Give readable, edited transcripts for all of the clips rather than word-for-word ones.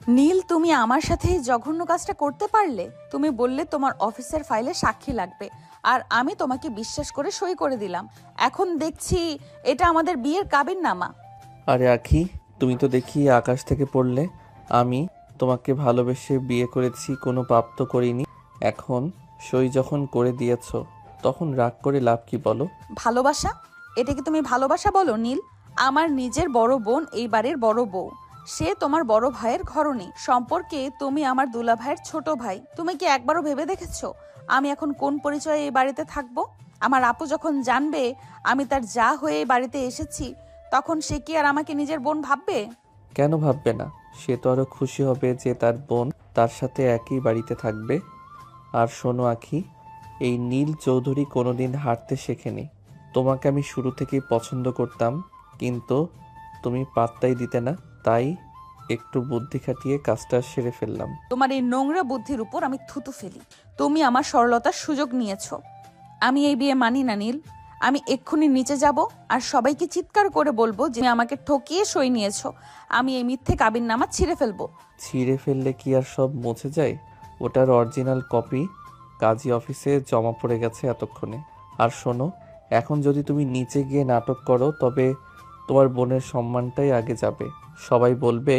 নীল, তুমি আমার সাথে এই জঘন্য কাজটা করতে পারলে? তুমি বললে তোমার অফিসের ফাইলে সাক্ষী লাগবে, আর আমি তোমাকে বিশ্বাস করে সই করে দিলাম। এখন দেখছি এটা আমাদের বিয়ের কাবিননামা। আরে আখি, তুমি তো দেখি আকাশ থেকে পড়লে। আমি তোমাকে ভালোবেসে বিয়ে করেছি, কোনো পাপ তো করিনি। এখন সই যখন করে দিয়েছো, তখন রাগ করে লাভ কি বলো? ভালোবাসা? এটাকে তুমি ভালোবাসা বলো নীল? আমার নিজের বড় বোন এই বাড়ির বড় বউ। সে তোমার বড় ভাইয়ের ঘরণী সম্পর্কে। তুমি আমার দুলা ভাইয়ের ছোট ভাই। তুমি কি একবারও ভেবে দেখেছো আমি এখন কোন পরিচয়ে এই বাড়িতে থাকবো? আমার আপু যখন জানবে আমি তার যা হয়ে এই বাড়িতে এসেছি, তখন সে কি আর আমাকে নিজের বোন ভাববে? কেন ভাববে না? সে তো আরো খুশি হবে যে তার বোন তার সাথে একই বাড়িতে থাকবে। আর শোনো আখি, এই নীল চৌধুরী কোনোদিন হাঁটতে শেখেনি। তোমাকে আমি শুরু থেকেই পছন্দ করতাম, কিন্তু তুমি পাত্তাই দিতে না, তাই একটু বুদ্ধি খাটিয়ে কাজটা সেরে ফেললাম। তোমার এই নোংরা বুদ্ধির উপর আমি থুতু ফেলি। তুমি আমার সরলতার সুযোগ নিয়েছো। আমি এই বিয়ে মানি না নীল। আমি এক্ষুনি নিচে যাব, আর সবাইকে চিৎকার করে বলবো যে আমাকে ঠকিয়ে সই নিয়েছো। আমি এই মিথ্যে কাবিননামা ছিঁড়ে ফেলবো। ছিঁড়ে ফেললে কি আর সব মুছে যায়? ওটার অরিজিনাল কপি কাজী অফিসে জমা পড়ে গেছে এতক্ষণে। আর শোনো, এখন যদি তুমি নিচে গিয়ে নাটক করো, তবে তোমার বোনের সম্মানটাই আগে যাবে। সবাই বলবে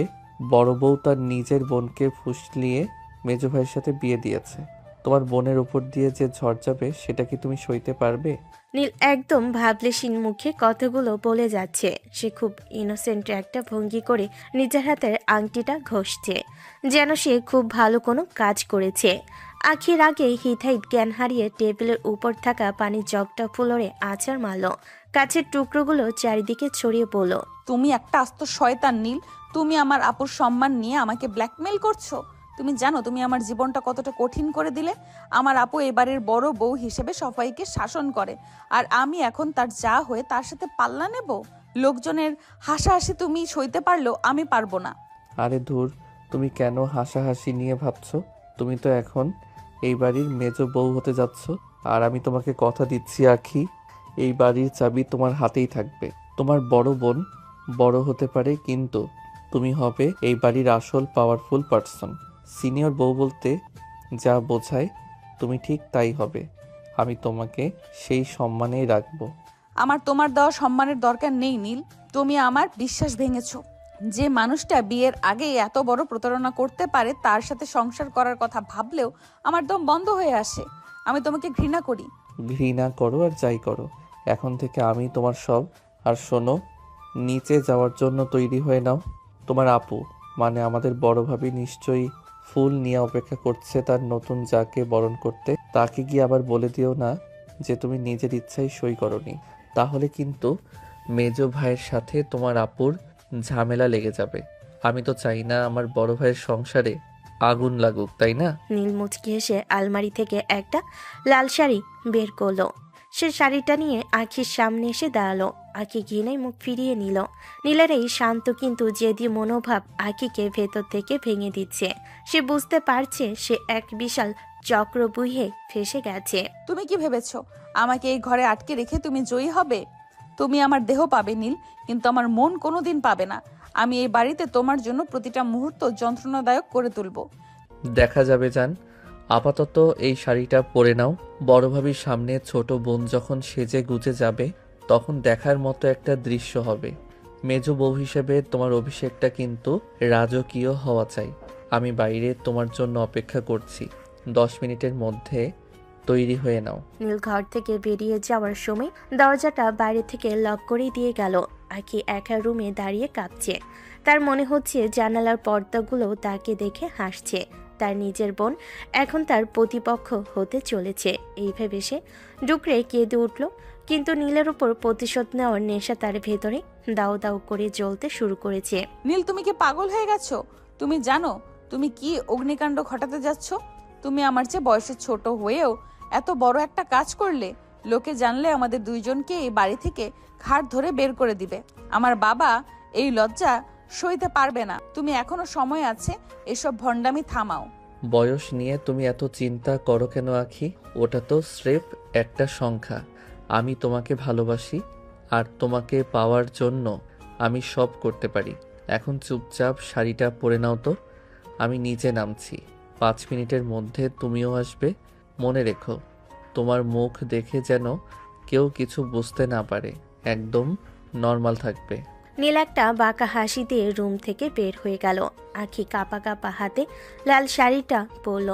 বড় বউ তার নিজের বোনকে ফুসলিয়ে মেজো ভাইয়ের সাথে বিয়ে দিয়েছে। তোমার বোনের উপর দিয়ে যে ঝড় যাবে, সেটা কি তুমি সইতে পারবে? নীল একদম ভাবলেশীন মুখে কথাগুলো বলে যাচ্ছে। সে খুব ইনোসেন্ট একটা ভঙ্গি করে নিজের হাতের আংটিটা ঘষছে, যেন সে খুব ভালো কোনো কাজ করেছে। আখির আগে হিতাহিত জ্ঞান হারিয়ে টেবিলের উপর থাকা পানির জগটা ফ্লোরে আছাড় মারল। কাছের টুকরোগুলো চারিদিকে ছড়িয়ে পড়ল। তুমি একটা আস্ত শয়তান নীল। তুমি আমার আপুর সম্মান নিয়ে আমাকে ব্ল্যাকমেল করছো। তুমি জানো তুমি আমার জীবনটা কতটা কঠিন করে দিলে। আমার আপু এবারের বড় বউ হিসেবে সবাইকে শাসন করে, আর আমি এখন তার যা হয়ে তার সাথে পাল্লা নেব? লোকজনের হাসাহাসি তুমি সইতে পারলেও আমি পারবো না। আরে ধুর, তুমি কেন হাসাহাসি নিয়ে ভাবছো? তুমি তো এখন এই বাড়ির মেজো বউ হতে যাচ্ছ। আর আমি তোমাকে কথা দিচ্ছি আখি, এই বাড়ির চাবি তোমার হাতেই থাকবে। তোমার বড় বোন বড় হতে পারে, কিন্তু তুমি হবে এই বাড়ির আসল পাওয়ারফুল পার্সন। সিনিয়র বউ বলতে যা বোঝায়, তুমি ঠিক তাই হবে। আমি তোমাকে সেই সম্মানেই রাখবো। আমার তোমার দেওয়া সম্মানের দরকার নেই নীল। তুমি আমার বিশ্বাস ভেঙেছো। যে মানুষটা বিয়ের আগে এত বড় প্রতারণা করতে পারে, তার সাথে সংসার করার কথা ভাবলেও আমার দম বন্ধ হয়ে আসে। আমি তোমাকে ঘৃণা করি। ঘৃণা করো আর যাই করো, এখন থেকে আমি তোমার সব। আর শোনো, নিচে যাওয়ার জন্য তৈরি হয়ে নাও। তোমার আপু, মানে আমাদের বড় ভাবি নিশ্চয়ই ফুল নিয়ে অপেক্ষা করছে তার নতুন যাকে বরণ করতে। তাকে গিয়ে আবার বলে দিও না যে তুমি নিজের ইচ্ছায় সই করনি, তাহলে কিন্তু মেজো ভাইয়ের সাথে তোমার আপুর ঝামেলা লেগে যাবে। আমি তো চাই না আমার বড় ভাইয়ের সংসারে আগুন লাগুক, তাই না? নীল মুচকি হেসে আলমারি থেকে একটা লাল শাড়ি বের করলো। সে শাড়িটা নিয়ে আখির সামনে এসে দাঁড়ালো। আখি ঘৃণায় মুখ ফিরিয়ে নিল। নীলের এই শান্ত কিন্তু জেদি মনোভাব আখিকে ভেতর থেকে ভেঙে দিচ্ছে। সে বুঝতে পারছে সে এক বিশাল চক্রব্যূহে ফেসে গেছে। তুমি কি ভেবেছো আমাকে এই ঘরে আটকে রেখে তুমি জয়ী হবে? তুমি আমার দেহ পাবে নীল, কিন্তু আমার মন কোনোদিন পাবে না। আমি এই বাড়িতে তোমার জন্য প্রতিটা মুহূর্ত যন্ত্রণাদায়ক করে তুলবো। দেখা যাবে জান। আপাতত এই শাড়িটা পরে নাও। বড় ভাবির সামনে ছোট বোন যখন সেজে গুজে যাবে, তখন দেখার মতো একটা দৃশ্য হবে। মেজো বউ হিসেবে তোমার অভিষেকটা কিন্তু রাজকীয় হওয়া চাই। আমি বাইরে তোমার জন্য অপেক্ষা করছি। 10 মিনিটের মধ্যে তৈরি হয়ে নাও। নীল ঘর থেকে বেরিয়ে যাওয়ার সময় দরজাটা বাইরে থেকে লক করে দিয়ে গেল। আখি একা রুমে দাঁড়িয়ে কাঁপছে। তার মনে হচ্ছে জানালার পর্দাগুলো তাকে দেখে হাসছে। তার নিজের বোন এখন তার প্রতিপক্ষ হতে চলেছে, এই ভেবে সে ডুকরে কেঁদে উঠল। কিন্তু নীলের উপর প্রতিশোধ নেওয়ার নেশা তার ভেতরে দাউ দাউ করে জ্বলতে শুরু করেছে। নীল, তুমি কি পাগল হয়ে গেছো? তুমি জানো তুমি কি অগ্নিকাণ্ড ঘটাতে যাচ্ছ? তুমি আমার চেয়ে বয়সে ছোট হয়েও এত বড় একটা কাজ করলে। লোকে জানলে আমাদের দুইজনকে এই বাড়ি থেকে ঘাড় ধরে বের করে দিবে। আমার বাবা এই লজ্জা সইতে পারবে না। তুমি এখনো সময় আছে, এসব ভণ্ডামি থামাও। বয়স নিয়ে তুমি এত চিন্তা করো কেন আখি? ওটা তো স্রেফ একটা সংখ্যা। আমি তোমাকে ভালোবাসি, আর তোমাকে পাওয়ার জন্য আমি সব করতে পারি। এখন চুপচাপ শাড়িটা পরে নাও তো। আমি নিচে নামছি। 5 মিনিটের মধ্যে তুমিও আসবে। মনে রেখো, তোমার মুখ দেখে যেন কেউ কিছু বুঝতে না পারে। একদম নর্মাল থাকবে। নীল একটা বাঁকা হাসি দিয়ে রুম থেকে বের হয়ে গেল। আখি কাঁপা কাঁপা হাতে লাল শাড়িটা পরল।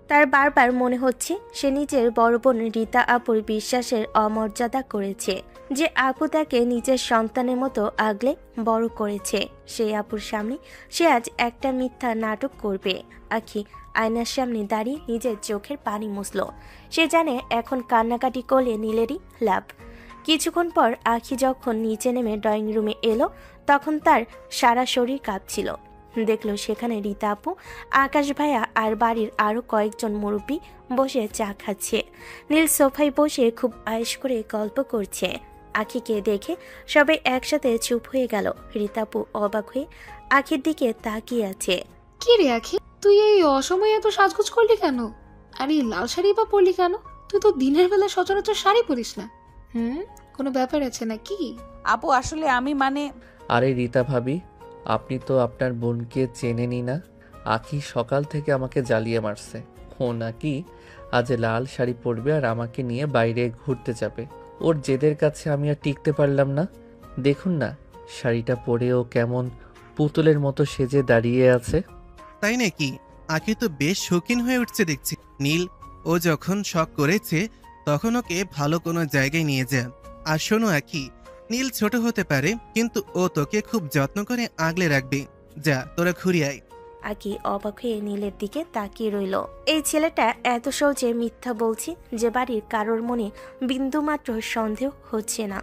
তার বারবার মনে হচ্ছে সে নিজের বড় বোন রীতা আপুর বিশ্বাসের অমর্যাদা করেছে। যে আপু তাকে নিজের সন্তানের মতো আগলে বড় করেছে, সেই আপুর সামনে সে আজ একটা মিথ্যা নাটক করবে। আখি আয়নার সামনে দাঁড়িয়ে নিজের চোখের পানি মুছল। সে জানে এখন কান্নাকাটি করলে নীলেরই লাভ। কিছুক্ষণ পর আখি যখন নিচে নেমে ড্রয়িং রুমে এলো, তখন তার সারা শরীর কাঁপছিল। দেখলো সেখানে রীতা আপু, আকাশ ভাইয়া আর বাড়ির আরো কয়েকজন মুরব্বী বসে চা খাচ্ছে। নীল সোফায় বসে খুব আয়েশ করে গল্প করছে। আখিকে দেখে সবাই একসাথে চুপ হয়ে গেল। রীতা আপু অবাক হয়ে আখির দিকে তাকিয়ে আছে। কি রে আখি, তুই এই অসময়ে এত সাজগোজ করলি কেন? আর এই লাল শাড়ি বা পরলি কেন? তুই তো দিনের বেলা সচরাচর শাড়ি পরিস না। কোনো ব্যাপার আছে নাকি? আপু আসলে আমি আরে রীতা ভাবি, আপনি তো আপনার বোনকে চেনেনই না। আখি সকাল থেকে আমাকে জ্বালিয়ে মারছে। ও নাকি আজ লাল শাড়ি পরবে আর আমাকে নিয়ে বাইরে ঘুরতে যাবে। ওর জেদের কাছে আমি আর টিকতে পারলাম না। দেখুন না, শাড়িটা পরে ও কেমন পুতুলের মতো সেজে দাঁড়িয়ে আছে। তাই নাকি? আখি তো বেশ শৌখিন হয়ে উঠছে দেখছি। নীল, ও যখন শখ করেছে তখন ওকে ভালো কোনো জায়গায় নিয়ে যা। আর শোনো আখি, নীল ছোট হতে পারে কিন্তু ও তোকে খুব যত্ন করে আগলে রাখবে। যা, তোরা ঘুরে আয়। আকি অবাক হয়ে নীলের দিকে তাকিয়ে রইল। এই ছেলেটা এত সহজে মিথ্যা বলছে যে বাড়ির কারোর মনে বিন্দুমাত্র সন্দেহ হচ্ছে না।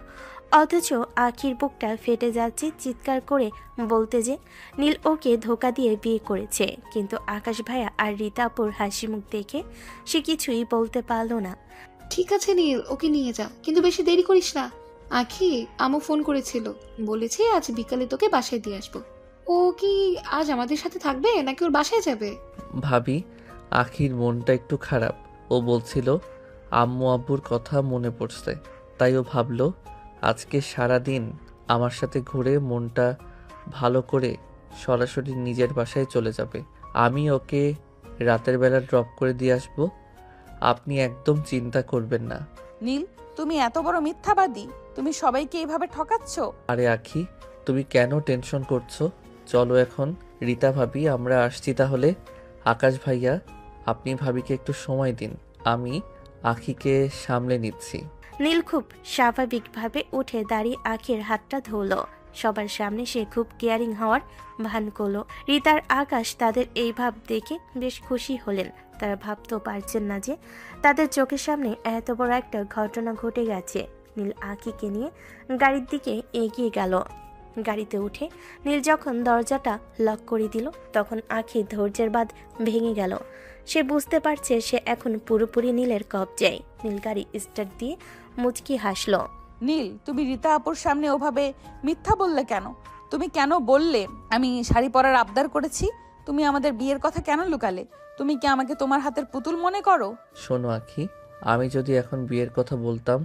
অথচ আখির বুকটা ফেটে যাচ্ছে চিৎকার করে বলতে যে নীল ওকে ধোকা দিয়ে বিয়ে করেছে। কিন্তু আকাশ ভাইয়া আর রীতা আপুর হাসি মুখ দেখে সে কিছুই বলতে পারল না। ঠিক আছে নীল, ওকে নিয়ে যা, কিন্তু বেশি দেরি করিস না। আখি, আমু ফোন করেছিল, বলেছে আজ বিকালে তোকে বাসায় দিয়ে আসবো। ও কি আজ আমাদের সাথে থাকবে নাকি ওর বাসায় যাবে? ভাবি, আখির মনটা একটু খারাপ। ও বলছিল আম্মু আব্বুর কথা মনে পড়ছে, তাই ও ভাবলো আজকে সারা দিন আমার সাথে ঘুরে মনটা ভালো করে সরাসরি নিজের বাসায় চলে যাবে। আমি ওকে রাতের বেলা ড্রপ করে দিয়ে আসবো। আপনি একদম চিন্তা করবেন না। নীল, তুমি এত বড় মিথ্যাবাদী? তুমি সবাইকে এইভাবে ঠকাচ্ছ? আরে আখি, তুমি কেন টেনশন করছো? চলো এখন। রীতা ভাবি, আমরা আসছি তাহলে। আকাশ ভাইয়া, আপনি ভাবিকে একটু সময় দিন, আমি আখিকে সামলে নিচ্ছি। নীল খুব স্বাভাবিকভাবে উঠে দাঁড়িয়ে আখির হাতটা ধরল। সবার সামনে সে খুব কেয়ারিং হওয়ার ভান করলো। রীতার আকাশ তাদের এই ভাব দেখে বেশ খুশি হলেন। তারা ভাবতেও পারছেন না যে তাদের চোখের সামনে এত বড় একটা ঘটনা ঘটে গেছে। নীল আখিকে নিয়ে গাড়ির দিকে এগিয়ে গেল। গাড়িতে উঠে নীল যখন দরজাটা লক করে দিল, তখন আখির ধৈর্যের বাঁধ ভেঙে গেল। সে বুঝতে পারছে সে এখন পুরোপুরি নীলের কবজায়। নীল গাড়ি স্টার্ট দিয়ে মুচকি হাসল। নীল, তুমি রীতা আপুর সামনে ওভাবে মিথ্যা বললে কেন? তুমি কেন বললে আমি শাড়ি পরার আবদার করেছি? তুমি আমাদের বিয়ের কথা কেন লুকালে? তুমি কি আমাকে তোমার হাতের পুতুল মনে করো? শোনো আখি, আমি যদি এখন বিয়ের কথা বলতাম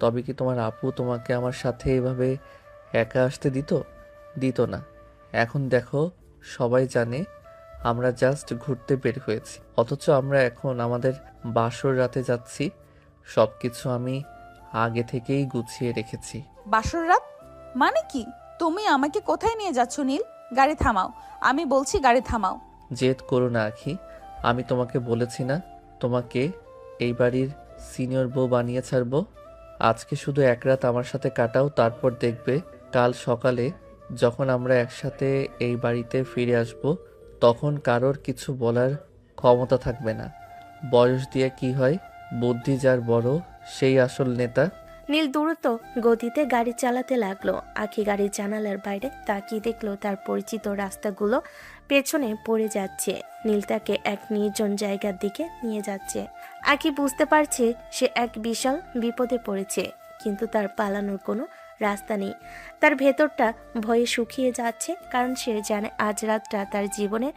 তবে কি তোমার আপু তোমাকে আমার সাথে এভাবে একা আসতে দিত? দিত না। এখন দেখো, সবাই জানে আমরা জাস্ট ঘুরতে বের হয়েছি, অথচ আমরা এখন আমাদের বাসর রাতে যাচ্ছি। সবকিছু আমি আগে থেকেই গুছিয়ে রেখেছি। বাসর রাত মানে কি? তুমি আমাকে কোথায় নিয়ে যাচ্ছ নীল? গাড়ি থামাও, আমি বলছি গাড়ি থামাও। জেদ করো না আখি, আমি তোমাকে বলেছি না তোমাকে এই বাড়ির সিনিয়র বউ বানিয়ে ছাড়বো। আজকে শুধু এক রাত আমার সাথে কাটাও, তারপর দেখবে কাল সকালে যখন আমরা একসাথে এই বাড়িতে ফিরে আসব তখন কারোর কিছু বলার ক্ষমতা থাকবে না। বয়স দিয়ে কি হয়, বুদ্ধি যার বড় সেই আসল নেতা। নীল দ্রুত গতিতে গাড়ি চালাতে লাগলো। আখি গাড়ির জানালার বাইরে তাকিয়ে দেখলো তার পরিচিত রাস্তাগুলো পেছনে পড়ে যাচ্ছে। নীল তাকে এক নির্জন জায়গার দিকে নিয়ে যাচ্ছে। আখি বুঝতে পারছে সে এক বিশাল বিপদে পড়েছে, কিন্তু তার পালানোর কোনো রাস্তা নেই। তার ভেতরটা ভয়ে শুকিয়ে যাচ্ছে, কারণ সে জানে আজ রাতটা তার জীবনের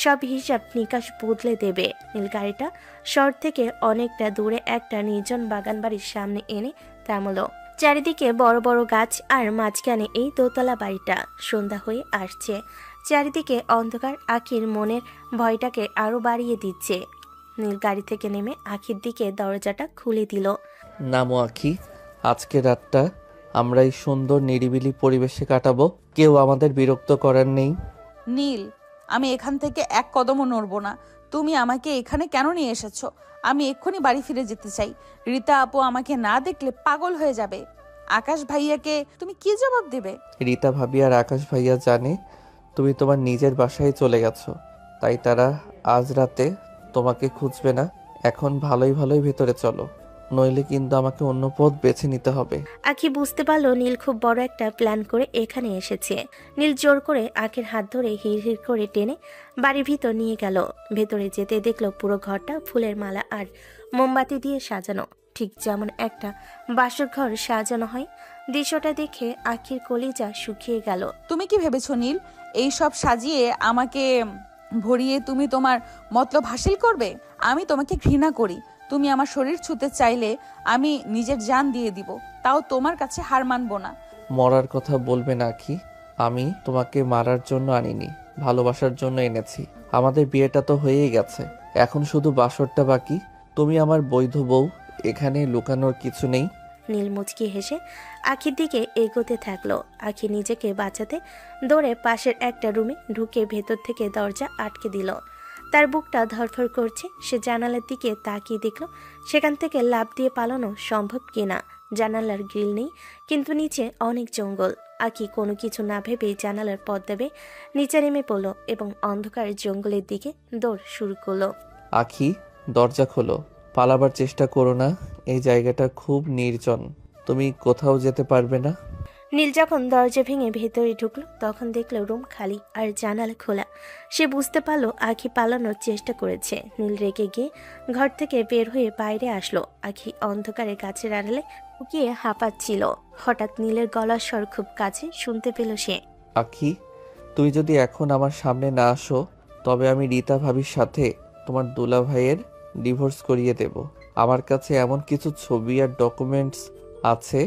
সব হিসাব নিকাশ বদলে দেবে। নীল গাড়িটা শহর থেকে অনেকটা দূরে একটা নির্জন বাগান বাড়ির সামনে এনে থামলো। চারিদিকে বড় বড় গাছ আর মাঝখানে এই দোতলা বাড়িটা। সন্ধ্যা হয়ে আসছে। চারিদিকে অন্ধকার আখির মনের ভয়টাকে আরো বাড়িয়ে দিচ্ছে। নীল গাড়ি থেকে নেমে আখির দিকে দরজাটা খুলে দিল। নামো আখি, আজকে রাতটা আমরা এই সুন্দর নিরিবিলি পরিবেশে কাটাবো। কেউ আমাদের বিরক্ত করার নেই। নীল, আমি এখান থেকে এক কদমও নড়বো না। তুমি আমাকে এখানে কেন নিয়ে এসেছো? আমি এক্ষুনি বাড়ি ফিরে যেতে চাই। রীতা আপু আমাকে না দেখলে পাগল হয়ে যাবে। আকাশ ভাইয়াকে তুমি কি জবাব দেবে? রীতা ভাবি আর আকাশ ভাইয়া জানে তুমি তোমার নিজের বাসায় চলে গেছো, তাই তারা আজ রাতে তোমাকে খুঁজবে না। এখন ভালোই ভালোই ভেতরে চলো, নইলে কিন্তু আমাকে অন্য পথ বেছে নিতে হবে। আখি বুঝতে পারলো নীল খুব বড় একটা প্ল্যান করে এখানে এসেছে। নীল জোর করে আখির হাত ধরে হিড় করে টেনে বাড়ির ভিতর নিয়ে গেল। ভেতরে যেতে দেখলো পুরো ঘরটা ফুলের মালা আর মোমবাতি দিয়ে সাজানো, ঠিক যেমন একটা বাসর ঘর সাজানো হয়। দৃশ্যটা দেখে আখির কলিজা শুকিয়ে গেল। তুমি কি ভেবেছো নীল, এই সব সাজিয়ে আমাকে ভরিয়ে তুমি তোমার মতলব হাসিল করবে? আমি তোমাকে ঘৃণা করি। তুমি আমার শরীর ছুঁতে চাইলে আমি নিজের জান দিয়ে দিব, তাও তোমার কাছে হার মানবো না। মরার কথা বলবে না আখি, আমি তোমাকে মারার জন্য আনিনি, ভালোবাসার জন্য এনেছি। আমাদের বিয়েটা তো হয়েই গেছে, এখন শুধু বাসরটা বাকি। তুমি আমার বৈধ বউ, এখানে লুকানোর কিছু নেই। নীল মুচকি হেসে আখির দিকে এগোতে থাকলো। আখি নিজেকে বাঁচাতে দৌড়ে পাশের একটা রুমে ঢুকে ভেতর থেকে দরজা আটকে দিল। তার বুকটা ধরফর করছে। সে জানালার দিকে তাকিয়ে দেখলো সেখান থেকে লাফ দিয়ে পালানো সম্ভব কিনা। জানালার গ্রিল নেই, কিন্তু নিচে অনেক জঙ্গল। আখি কোনো কিছু না ভেবেই জানালার পর্দা বেয়ে নিচে নেমে পড়লো এবং অন্ধকার জঙ্গলের দিকে দৌড় শুরু করলো। আখি, দরজা খোলো, পালাবার চেষ্টা করো না, এই জায়গাটা খুব নির্জন, তুমি কোথাও যেতে পারবে না। নীল যখন দরজা ভেঙে ভেতরে ঢুকলো তখন দেখলো রুম খালি আর জানালা খোলা। সে বুঝতে পারলো আখি পালানোর চেষ্টা করেছে। নীল রেগে গিয়ে ঘর থেকে বের হয়ে বাইরে আসলো। আখি অন্ধকারে গাছের আড়ালে লুকিয়ে হাঁপাচ্ছিল। হঠাৎ নীলের গলার স্বর খুব কাছে শুনতে পেল সে। আখি, তুমি যদি এখন আমার সামনে না আসো তবে আমি রীতা ভাবির সাথে তোমার দুলা ভাইয়ের ডিভোর্স করিয়ে দেব। আমার কাছে এমন কিছু ছবি আর ডকুমেন্টস আছে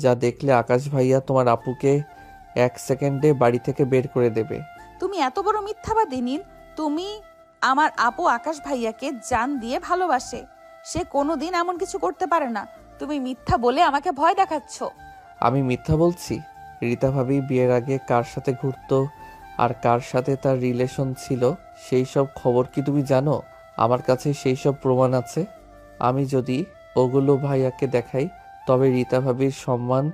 যা দেখলে আকাশ ভাইয়া তোমার আপুকে 1 সেকেন্ডে বাড়ি থেকে বের করে দেবে। তুমি এত বড় মিথ্যাবাদী নীল। তুমি আমার আপু আকাশ ভাইয়াকে জান দিয়ে ভালোবাসে। সে কোনোদিন এমন কিছু করতে পারে না। তুমি মিথ্যা বলে আমাকে ভয় দেখাচ্ছ। আমি মিথ্যা বলছি? রীতা ভাবি বিয়ের আগে কার সাথে ঘুরতো আর কার সাথে তার রিলেশন ছিল সেই সব খবর কি তুমি জানো? আমার কাছে সেই সব প্রমাণ আছে। আমি যদি ওগুলো ভাইয়াকে দেখাই তবে রীতা ভাবির সম্মান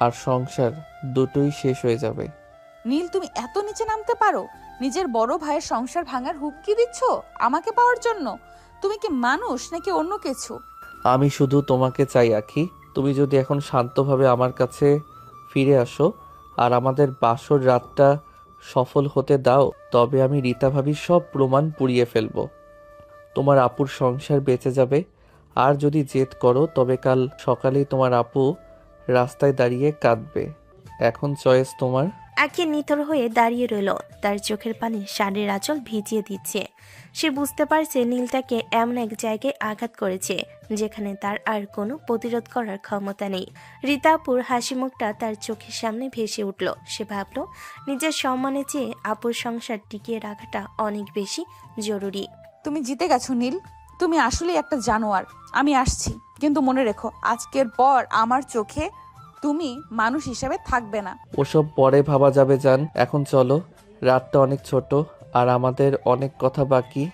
আর সংসার দুটোই শেষ হয়ে যাবে। নীল, তুমি এত নিচে নামতে পারো? নিজের বড় ভাইয়ের সংসার ভাঙার হুমকি দিচ্ছ আমাকে পাওয়ার জন্য? তুমি কি মানুষ নাকি অন্য কিছু? আমি শুধু তোমাকে চাই আখি, তুমি যদি এখন শান্তভাবে আমার কাছে ফিরে আসো আর আমাদের বাসর রাতটা সফল হতে দাও তবে আমি রীতা ভাবির সব প্রমাণ পুড়িয়ে ফেলবো। তোমার আপুর সংসার বেঁচে যাবে। আর যদি জেদ করো তবে কাল সকালেই তোমার আপু রাস্তায় দাঁড়িয়ে কাঁদবে। এখন চয়েস তোমার। আখি নিথর হয়ে দাঁড়িয়ে রইল। তার চোখের পানি শাড়ির আঁচল ভিজিয়ে দিচ্ছে। সে বুঝতে পারছে নীল তাকে এমন এক জায়গায় আঘাত করেছে যেখানে তার আর কোনো প্রতিরোধ করার ক্ষমতা নেই। রীতাপুর হাসি মুখটা তার চোখের সামনে ভেসে উঠল। সে ভাবল নিজের সম্মানের চেয়ে আপুর সংসার টিকিয়ে রাখাটা অনেক বেশি জরুরি। তুমি জিতে গেছো নীল। তুমি আসলে একটা জানোয়ার। আমি আসছি, কিন্তু মনে রেখো আজকের পর আমার চোখে তুমি মানুষ হিসেবে থাকবে না। ওসব পরে ভাবা যাবে জান, এখন চলো, রাতটা অনেক ছোট আর আমাদের অনেক কথা বাকি।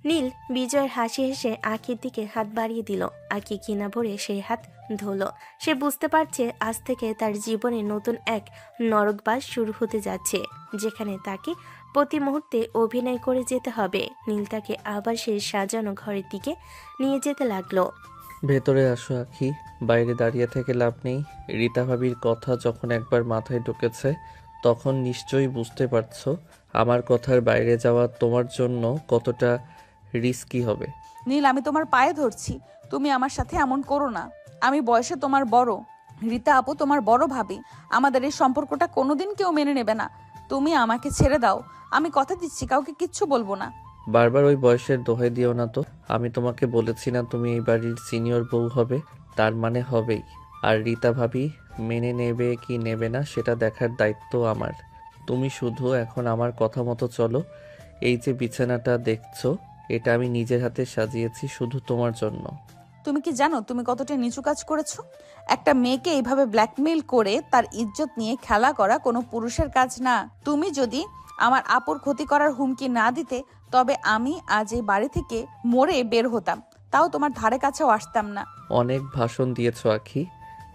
নীল বিজয়ের হাসি হেসে আখির দিকে হাত বাড়িয়ে দিল। আখি ঘৃণা ভরে সেই হাত ধুলো। সে বুঝতে পারছে আজ থেকে তার জীবনে নতুন এক নরকবাস শুরু হতে যাচ্ছে, যেখানে তাকে প্রতি মুহূর্তে অভিনয় করে যেতে হবে। নীল তাকে আবার সেই সাজানো ঘরের দিকে নিয়ে যেতে লাগলো। ভেতরে আসো আখি, বাইরে দাঁড়িয়ে থেকে লাভ নেই। রীতা ভাবির কথা যখন একবার মাথায় ঢুকেছে তখন নিশ্চয়ই বুঝতে পারছো আমার কথার বাইরে যাওয়া তোমার জন্য কতটা রিস্কি হবে। নীল, আমি তোমার পায়ে ধরছি, তুমি আমার সাথে এমন করো না। আমি বয়সে তোমার বড়, রীতা আপু তোমার বড় ভাবি। আমাদের এই সম্পর্কটা কোনোদিন কেউ মেনে নেবে না। তুমি আমাকে ছেড়ে দাও। আমি কথা দিচ্ছি কাউকে কিচ্ছু বলবো না। বারবার ওই বয়সের দোহাই দিও না তো। আমি তোমাকে বলেছি না তুমি এই বাড়ির সিনিয়র বউ হবে, তার মানে হবেই। আর রীতা ভাবি মেনে নেবে কি নেবে না সেটা দেখার দায়িত্ব আমার। তুমি শুধু এখন আমার কথা মতো চলো। এই যে বিছানাটা দেখছো, এটা আমি নিজের হাতে সাজিয়েছি শুধু তোমার জন্য। তুমি কি জানো তুমি কতটা নিচু কাজ করেছো? একটা মেয়েকে এইভাবে ব্ল্যাকমেইল করে তার ইজ্জত নিয়ে খেলা করা কোনো পুরুষের কাজ না। তুমি যদি আমার আপুর ক্ষতি করার হুমকি না দিতে, তবে আমি আজ এই বাড়ি থেকে মরে বের হতাম, তাও তোমার ধারে কাছেও আসতাম না। অনেক ভাষণ দিয়েছো আখি,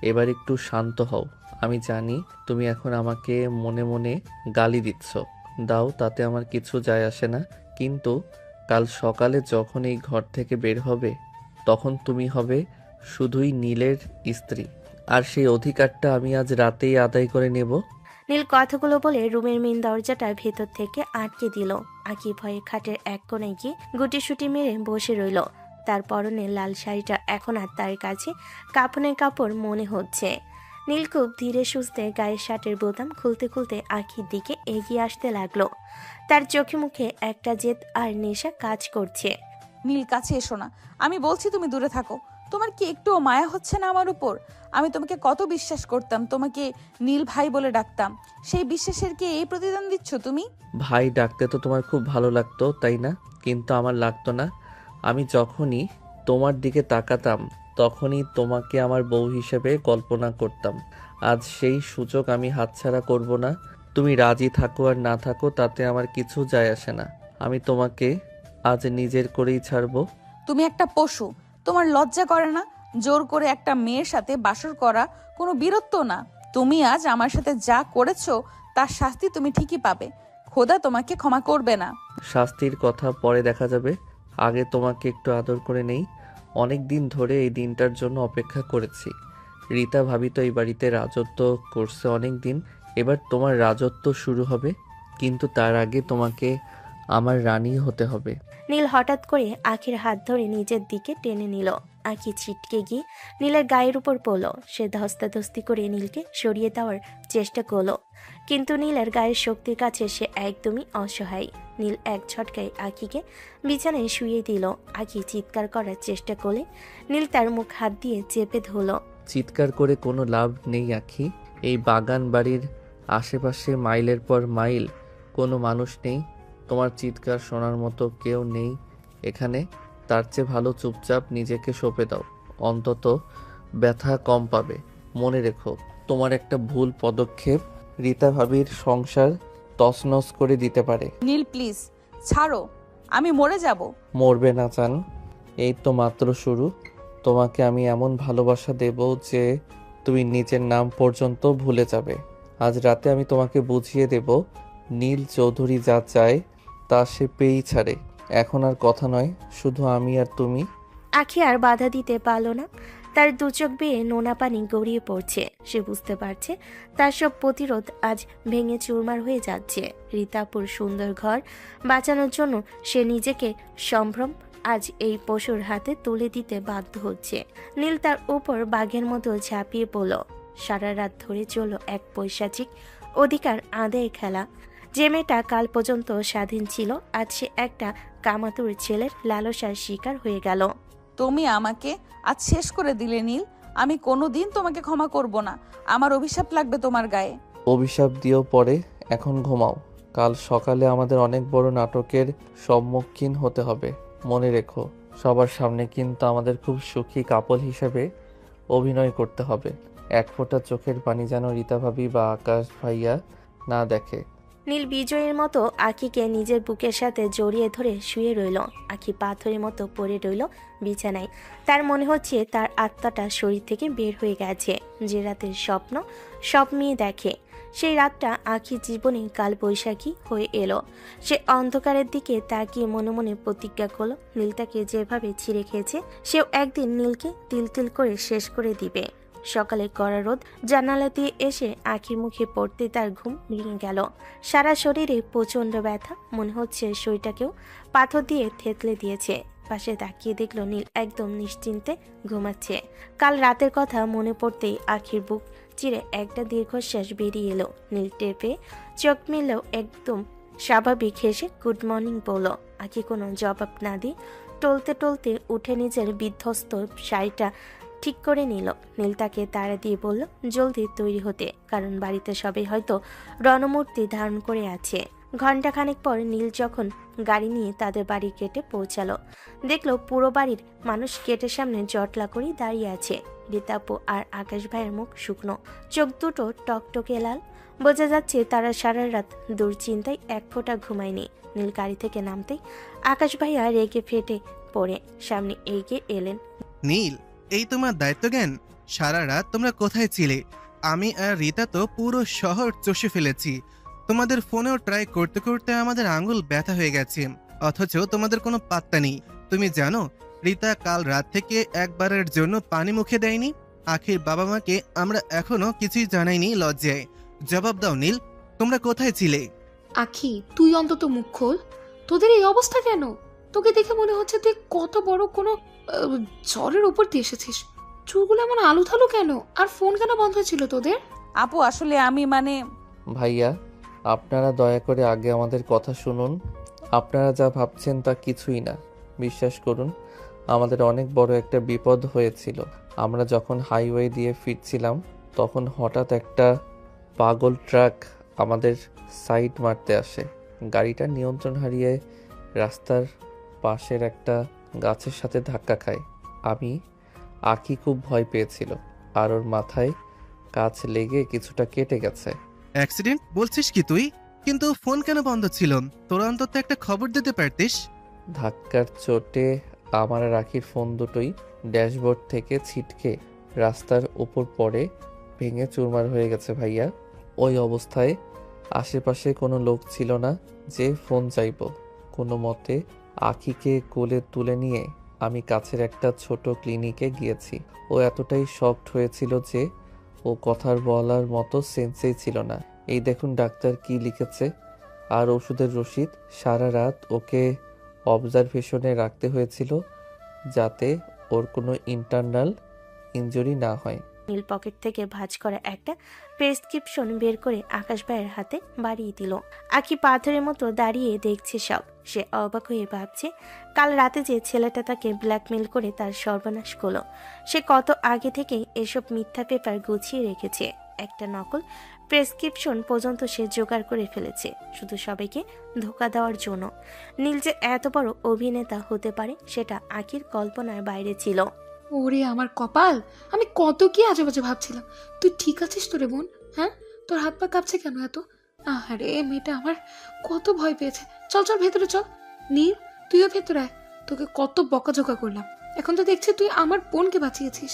এবার একটু শান্ত হও। আমি জানি তুমি এখন আমাকে মনে মনে গালি দিচ্ছ, দাও, তাতে আমার কিছু যায় আসে না। কিন্তু কাল সকালে যখন এই ঘর থেকে বের হবে, তখন তুমি হবে শুধুই নীলের স্ত্রী, আর সেই অধিকারটা আমি আজ রাতেই আদায় করে নেব। নীল কথাগুলো বলে রুমের মেন দরজাটা ভেতর থেকে আটকে দিল। আঁকি ভয়ে খাটের এক কোণে গিয়ে গুটিসুটি মেরে বসে রইল। তার পরনে লাল শাড়িটা এখন আর তার কাছে কাপড়ের কাপড় মনে হচ্ছে। নীল খুব ধীরে সুস্থে গায়ের শার্টের বোতাম খুলতে খুলতে আঁখির দিকে এগিয়ে আসতে লাগলো। তার চোখে মুখে একটা জেদ আর নেশা কাজ করছে। নীল, কাছে এসো না, আমি বলছি তুমি দূরে থাকো। তোমার কি একটুও মায়া হচ্ছে না আমার উপর? আমি তোমাকে কত বিশ্বাস করতাম, তোমাকে নীল ভাই বলে ডাকতাম। সেই বিশ্বাসের কি এই প্রতিদান দিচ্ছ তুমি? ভাই ডাকতে তো তোমার খুব ভালো লাগতো, তাই না? কিন্তু আমার লাগতো না। আমি যখনই তোমার দিকে তাকাতাম, তখনই তোমাকে আমার বউ হিসেবে কল্পনা করতাম। আজ সেই সুযোগ আমি হাতছাড়া করব না। তুমি রাজি থাকো আর না থাকো, তাতে আমার কিছু যায় আসে না। আমি তোমাকে আজ নিজের করেই ছাড়বো। তুমি একটা পশু, তোমার লজ্জা করে না? জোর করে একটা মেয়ের সাথে বাসর করা কোনো বীরত্ব না। তুমি আজ আমার সাথে যা করেছো তার শাস্তি তুমি ঠিকই পাবে। খোদা তোমাকে ক্ষমা করবে না। শাস্তির কথা পরে দেখা যাবে, আগে তোমাকে একটু আদর করে নেই। অনেক দিন ধরে এই দিনটার জন্য অপেক্ষা করেছি। রীতা ভাবি তো এই বাড়িতে রাজত্ব করছে অনেক দিন, এবার তোমার রাজত্ব শুরু হবে, কিন্তু তার আগে তোমাকে আমার রানী হতে হবে। নীল হঠাৎ করে আঁখির হাত ধরে নিজের দিকে টেনে নিল। আঁখি ছিটকে গিয়ে নীলের গায়ের উপর পড়ল। সে ধস্তাধস্তি করে নীলকে সরিয়ে দেওয়ার চেষ্টা করলো, কিন্তু নীলের গায়ের শক্তির কাছে সে একদমই অসহায়। নীল এক ঝটকায় আঁখিকে বিছানায় শুইয়ে দিল। আঁখি চিৎকার করার চেষ্টা করলে নীল তার মুখ হাত দিয়ে চেপে ধরল। চিৎকার করে কোনো লাভ নেই আখি। এই বাগান বাড়ির আশেপাশে মাইলের পর মাইল কোনো মানুষ নেই। তোমার চিৎকার শোনার মতো কেউ নেই এখানে। তার চেয়ে ভালো চুপচাপ নিজেকে সঁপে দাও, অন্তত ব্যথা কম পাবে। মনে রেখো, তোমার একটা ভুল পদক্ষেপ রীতা ভাবির সংসার তছনছ করে দিতে পারে। নীল প্লিজ ছাড়ো, আমি মরে যাব। মরবে না চান, এই তো মাত্র শুরু। তোমাকে আমি এমন ভালোবাসা দেব যে তুমি নিজের নাম পর্যন্ত ভুলে যাবে। আজ রাতে আমি তোমাকে বুঝিয়ে দেব, নীল চৌধুরী যা চায় তা সে পেয়েই ছাড়ে। এখন আর কথা নয়, শুধু আমি আর তুমি। আঁখি আর বাধা দিতে পারল না। তার দু চোখ বেয়ে নোনা পানি গড়িয়ে পড়ছে। সে বুঝতে পারছে তার সব প্রতিরোধ আজ ভেঙে চুরমার হয়ে যাচ্ছে। রীতাপুর সুন্দর ঘর বাঁচানোর জন্য সে নিজেকে সম্ভ্রম আজ এই পশুর হাতে তুলে দিতে বাধ্য হচ্ছে। নীল তার উপর বাঘের মতো ঝাঁপিয়ে পড়ল। সারা রাত ধরে চলল এক পৈশাচিক অধিকার আদায়ের খেলা। যে মেয়েটা কাল পর্যন্ত স্বাধীন ছিল, আজ সে একটা কামাতুর ছেলের লালসার শিকার হয়ে গেল। তুমি আমাকে আজ শেষ করে দিলে নীল। আমি কোনোদিন তোমাকে ক্ষমা করব না। আমার অভিশাপ লাগবে তোমার গায়ে। অভিশাপ দিও পরে, এখন ঘুমাও। কাল সকালে আমাদের অনেক বড় নাটকের সম্মুখীন হতে হবে। মনে রেখো, সবার সামনে কিন্তু আমাদের খুব সুখী কাপল হিসেবে অভিনয় করতে হবে। এক ফোঁটা চোখের পানি যেন রীতা ভাবি বা আকাশ ভাইয়া না দেখে। নীল বিজয়ের মতো আঁখিকে নিজের বুকের সাথে জড়িয়ে ধরে শুয়ে রইল। আঁখি পাথরের মতো পড়ে রইল বিছানায়। তার মনে হচ্ছে তার আত্মাটা শরীর থেকে বের হয়ে গেছে। যে রাতের স্বপ্ন সব মেয়ে দেখে, সেই রাতটা আঁখির জীবনে কাল বৈশাখী হয়ে এলো। সে অন্ধকারের দিকে তাকিয়ে মনে মনে প্রতিজ্ঞা করলো, নীলটাকে যেভাবে ছিঁড়ে খেয়েছে সেও একদিন নীলকে তিল তিল করে শেষ করে দিবে। সকালে কড়া রোদ জানালা দিয়ে এসে আঁখির মুখে পড়তে তার ঘুম ভেঙে গেল। সারা শরীরে প্রচন্ড ব্যথা, মনে হচ্ছে শরীরটাকেও পাথর দিয়ে থেতলে দিয়েছে। পাশে তাকিয়ে দেখলো নীল একদম নিশ্চিন্তে ঘুমাচ্ছে। কাল রাতের কথা মনে পড়তেই আঁখির বুক চিরে একটা দীর্ঘশ্বাস বেরিয়ে এলো। নীল টেপে চোখ মিললেও একদম স্বাভাবিক হেসে গুড মর্নিং বলল। আঁখি কোনো জবাব না দিয়ে টলতে টলতে উঠে নিজের বিধ্বস্ত শাড়িটা ঠিক করে নিল। নীল তাকে তাড়া দিয়ে বলল জলদি তৈরি হতে, কারণ বাড়িতে সবাই হয়তো রণমূর্তি ধারণ করে আছে। ঘণ্টাখানেক পর নীল যখন গাড়ি নিয়ে তাদের বাড়ির গেটে পৌঁছালো, দেখলো পুরো বাড়ির মানুষ গেটের সামনে জটলা করে দাঁড়িয়ে আছে। রীতাপু আর আকাশ ভাইয়ের মুখ শুকনো, চোখ দুটো টকটকে লাল। বোঝা যাচ্ছে তারা সারা রাত দুশ্চিন্তায় এক ফোঁটা ঘুমায়নি। নীল গাড়ি থেকে নামতেই আকাশ ভাইয়া রেগে ফেটে পড়ে সামনে এগিয়ে এলেন। নীল, এই তোমার দায়িত্বজ্ঞান? সারা রাত তোমরা কোথায় ছিলে? আমি আর রীতা তো পুরো শহর চষে ফেলেছি। তোমাদের ফোনেও ট্রাই করতে করতে আমাদের আঙুল ব্যথা হয়ে গেছে, অথচ তোমাদের কোনো পাত্তা নেই। তুমি জানো রীতা কাল রাত থেকে একবারের জন্য পানি মুখে দেয়নি। আখির বাবা মাকে আমরা এখনো কিছুই জানাইনি লজ্জায়। জবাব দাও নীল, তোমরা কোথায় ছিলে? আখি, তুই অন্তত মুখ খোল। তোদের এই অবস্থা কেন? তোকে দেখে মনে হচ্ছে তুই কত বড় কোনো জ্বরের উপর দিয়ে এসেছিস। চুলগুলো এমন আলু থালু কেন? আর ফোন কেন বন্ধ ছিল তোদের? আপু আসলে আমি ভাইয়া, আপনারা দয়া করে আগে আমাদের কথা শুনুন। আপনারা যা ভাবছেন তা কিছুই না। বিশ্বাস করুন, আমাদের অনেক বড় একটা বিপদ হয়েছিল। আমরা যখন হাইওয়ে দিয়ে ফিরছিলাম, তখন হঠাৎ একটা পাগল ট্রাক আমাদের সাইড মারতে আসে। গাড়িটা নিয়ন্ত্রণ হারিয়ে রাস্তার পাশের একটা গাছের সাথে ধাক্কা খায়। আখি খুব ভয় পেয়েছিল, আর ওর মাথায় কাচ লেগে কিছুটা কেটে গেছে। অ্যাক্সিডেন্ট বলছিস কি তুই? কিন্তু ফোন কেন বন্ধ ছিল? তোরা অন্তত একটা খবর দিতে পারতিস। ধাক্কার চোটে আমার আর আখির ফোন দুটোই ড্যাশবোর্ড থেকে ছিটকে রাস্তার উপর পড়ে ভেঙে চুরমার হয়ে গেছে ভাইয়া। ওই অবস্থায় আশেপাশে কোনো লোক ছিল না যে ফোন চাইব। কোনো মতে আখিকে কোলে তুলে নিয়ে আমি কাছের একটা ছোট ক্লিনিকে গিয়েছি। ও এতটাই শকড হয়েছিল যে ও কথার বলার মতো সেন্সেই ছিল না। এই দেখুন ডাক্তার কি লিখেছে, আর ওষুধের রসিদ। সারা রাত ওকে অবজারভেশনে রাখতে হয়েছিল যাতে ওর কোনো ইন্টারনাল ইনজুরি না হয়। নীল পকেট থেকে ভাঁজ করা একটা প্রেসক্রিপশন বের করে আকাশ ভাইয়ের হাতে বাড়িয়ে দিল। আখি পাথরের মতো দাঁড়িয়ে দেখছে সব। সে অবাক হয়ে ভাবছে কাল রাতে যে ছেলেটা তাকে ব্ল্যাকমেল করে তার সর্বনাশ করলো, সে কত আগে থেকেই এসব মিথ্যা পেপার গুছিয়ে রেখেছে। একটা নকল প্রেসক্রিপশন পর্যন্ত সে জোগাড় করে ফেলেছে শুধু সবাইকে ধোঁকা দেওয়ার জন্য। নীল যে এত বড় অভিনেতা হতে পারে সেটা আখির কল্পনার বাইরে ছিল। ওরে আমার কপাল, আমি কত কি আজে বাজে ভাবছিলাম। তুই ঠিক আছিস তো রে বোন? হ্যাঁ, তোর হাত পা কাঁপছে কেন এত? আহারে, মেয়েটা আমার কত ভয় পেয়েছে। চল চল ভেতরে চল। নীল, তুইও ভেতরে আয়। তোকে কত বকাঝোকা করলাম, এখন তো দেখছি তুই আমার বোনকে বাঁচিয়েছিস।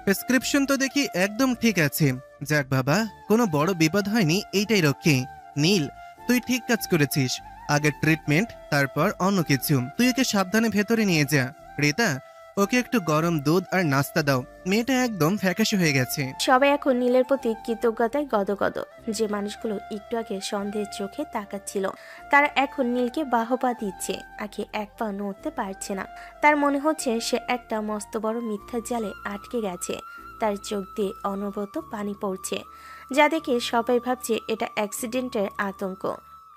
প্রেসক্রিপশন তো দেখি একদম ঠিক আছে। যাক বাবা, কোনো বড় বিপদ হয়নি, এইটাই রক্ষে। নীল, তুই ঠিক কাজ করেছিস। আগে ট্রিটমেন্ট, তারপর অন্য কিছু। তুই ওকে সাবধানে ভেতরে নিয়ে যা। রিতা, ওকে একটু গরম দুধ আর নাস্তা দাও। মেয়েটা একদম ফ্যাকাশে হয়ে গেছে। সবাই এখন নীলের প্রতি কৃতজ্ঞতায় গদগদ। যে মানুষগুলো একটু আগে সন্দেহের চোখে তাকাচ্ছিল, তারা এখন নীলকে বাহবা দিচ্ছে। আখি এক পা নড়তে পারছে না। তার মনে হচ্ছে সে একটা মস্ত বড় মিথ্যার জালে আটকে গেছে। তার চোখ দিয়ে অনবরত পানি পড়ছে, যা দেখে সবাই ভাবছে এটা অ্যাক্সিডেন্টের আতঙ্ক।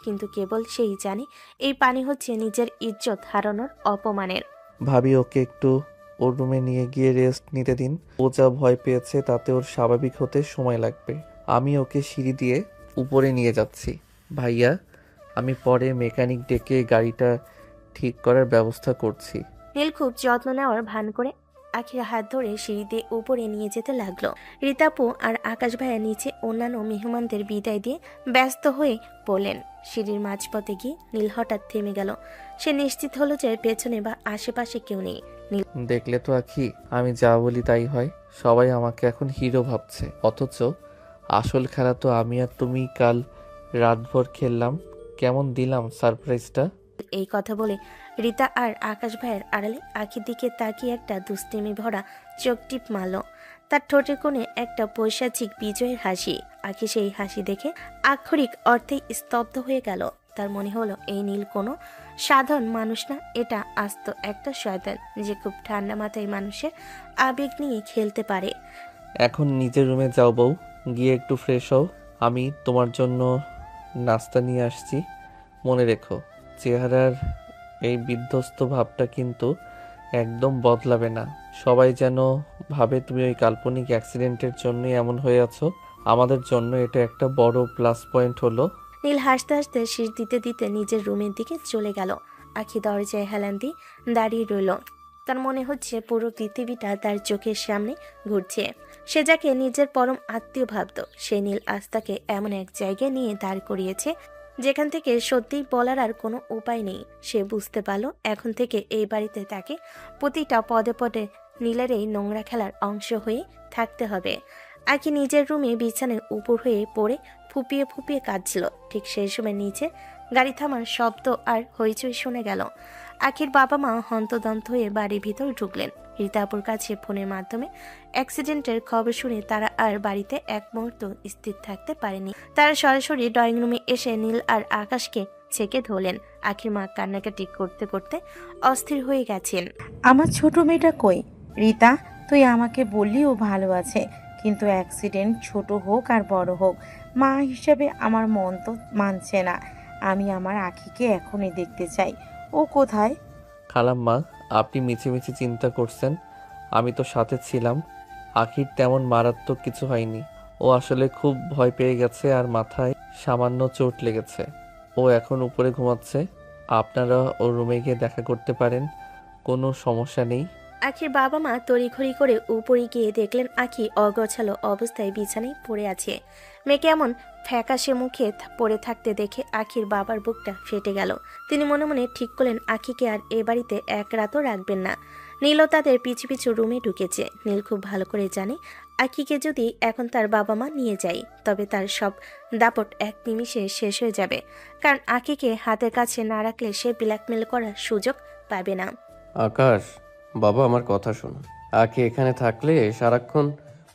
কিন্তু কেবল সেই জানে এই পানি হচ্ছে নিজের ইজ্জত হারানোর অপমানের। ভাবি, ওকে একটু ওর রুমে নিয়ে গিয়ে রেস্ট নিতে দিন। ও যা ভয় পেয়েছে তাতে ওর স্বাভাবিক হতে সময় লাগবে। আমি ওকে সিঁড়ি দিয়ে উপরে নিয়ে যাচ্ছি। ভাইয়া, আমি পরে মেকানিক ডেকে গাড়িটা ঠিক করার ব্যবস্থা করছি। নীল খুব যত্ন নেওয়ার ভান করে আখির হাত ধরে সিঁড়ি দিয়ে উপরে নিয়ে যেতে লাগলো। রীতাপু আর আকাশ ভাইয়া নিচে অন্যান্য মেহমানদের বিদায় দিয়ে ব্যস্ত হয়ে পড়লেন। সিঁড়ির মাঝপথে গিয়ে নীল হঠাৎ থেমে গেল। সে নিশ্চিত হলো যে পেছনে বা আশেপাশে কেউ নেই। দেখলে তো আখি, আমি যা বলি তাই হয়। সবাই আমাকে এখন হিরো ভাবছে, অথচ আসল খেলা তো আমি আর তুমি কাল রাতভর খেললাম। কেমন দিলাম সারপ্রাইজটা? এই কথা বলে রীতা আর আকাশ ভাইয়ের আড়ালে আখির দিকে তাকিয়ে একটা দুষ্টেমি ভরা চোখ টিপ মারল। তার ঠোঁটের কোণে একটা পৈশাচিক বিজয়ের হাসি। আখি সেই হাসি দেখে আক্ষরিক অর্থেই স্তব্ধ হয়ে গেল। তার মনে হলো এই নীল কোনো সাধারণ মানুষ না, এটা আস্ত একটা শয়তান যে খুব ঠান্ডা মাথায় মানুষের আবেগ নিয়ে খেলতে পারে। এখন নিজের রুমে যাও বউ, গিয়ে একটু ফ্রেশ হও। আমি তোমার জন্য নাস্তা নিয়ে আসছি। মনে রেখো, চেহারার এই বিধ্বস্ত ভাবটা কিন্তু একদম বদলাবে না। সবাই যেন ভাবে তুমি ওই কাল্পনিক অ্যাক্সিডেন্টের জন্যই এমন হয়ে আছো। আমাদের জন্য এটা একটা বড় প্লাস পয়েন্ট হলো। নীল হাসতে হাসতে শীষ দিতে দিতে নিজের রুমের দিকে চলে গেল। আখি দরজায় হেলান দিয়ে দাঁড়িয়ে রইল। তার মনে হচ্ছে পুরো পৃথিবীটা তার চোখের সামনে ঘুরছে। সে যাকে নিজের পরম আত্মীয় ভাবত, সে নীল আজ তাকে এমন এক জায়গায় নিয়ে দাঁড় করিয়েছে যেখান থেকে সত্যিই বলার আর কোনো উপায় নেই। সে বুঝতে পারল এখন থেকে এই বাড়িতে তাকে প্রতিটা পদে পদে নীলের এই নোংরা খেলার অংশ হয়ে থাকতে হবে। আখি নিজের রুমে বিছানায় উপর হয়ে পড়ে ফুপিয়ে ফুপিয়ে কাঁদছিল। ঠিক সেই সময় নিচে গাড়ি থামার শব্দ আর হইচই শুনে গেল। আখির বাবা মা হন্তদন্ত হয়ে বাড়ির ভিতর ঢুকলেন। রীতা আপুর কাছে ফোনের মাধ্যমে অ্যাক্সিডেন্টের খবর শুনে তারা আর বাড়িতে এক মুহূর্ত স্থির থাকতে পারেনি। তারা সরাসরি ড্রয়িং রুমে এসে নীল আর আকাশকে ছেকে ধরলেন। আখির মা কান্নাকাটি করতে করতে অস্থির হয়ে গেছেন। আমার ছোট মেয়েটা কই? রীতা, তুই আমাকে বললি ও ভালো আছে, কিন্তু অ্যাক্সিডেন্ট ছোট হোক আর বড় হোক, মা হিসাবে আমার মন তো মানছে না। আমি আমার আখিকে এখনই দেখতে চাই। ও কোথায়? খালাম্মা, আপনি মিছিমিছি চিন্তা করছেন, আমি তো সাথে ছিলাম। আখির তেমন মারাত্মক কিছু হয়নি। ও আসলে খুব ভয় পেয়ে গেছে আর মাথায় সামান্য চোট লেগেছে। ও এখন উপরে ঘুমাচ্ছে। আপনারা ওর রুমে গিয়ে দেখা করতে পারেন, কোনো সমস্যা নেই। আখির বাবা মা তড়িঘড়ি করে উপরে গিয়ে দেখলেন আখি অগোছালো অবস্থায় বিছানায় পড়ে আছে। মেয়েকে এমন ফ্যাকাশে মুখে পড়ে থাকতে দেখে আখির বাবার বুকটা ফেটে গেল। তিনি মনে মনে ঠিক করলেন আখিকে আর এ বাড়িতে এক রাতও রাখবেন না। নীলও তাদের পিছু পিছু রুমে ঢুকেছে। নীল খুব ভালো করে জানে আখিকে যদি এখন তার বাবা মা নিয়ে যায় তবে তার সব দাপট এক নিমিষে শেষ হয়ে যাবে। কারণ আখিকে হাতের কাছে না রাখলে সে ব্ল্যাকমেল করার সুযোগ পাবে না। আকাশ, বাবা আমার কথা শোনো। আখি এখানে থাকলে সারাক্ষণ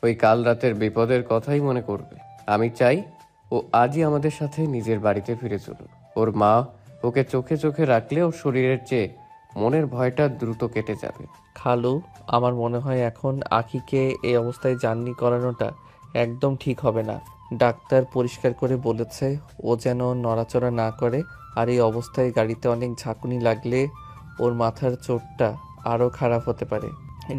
ওই কাল রাতের বিপদের কথাই মনে করবে। আমি চাই ও আজই আমাদের সাথে নিজের বাড়িতে ফিরে চলুক। ওর মা ওকে চোখে চোখে রাখলে ওর শরীরের চেয়ে মনের ভয়টা দ্রুত কেটে যাবে। খালু, আমার মনে হয় এখন আখিকে এই অবস্থায় জার্নি করানোটা একদম ঠিক হবে না। ডাক্তার পরিষ্কার করে বলেছে ও যেন নড়াচড়া না করে, আর এই অবস্থায় গাড়িতে অনেক ঝাঁকুনি লাগলে ওর মাথার চোটটা আরও খারাপ হতে পারে।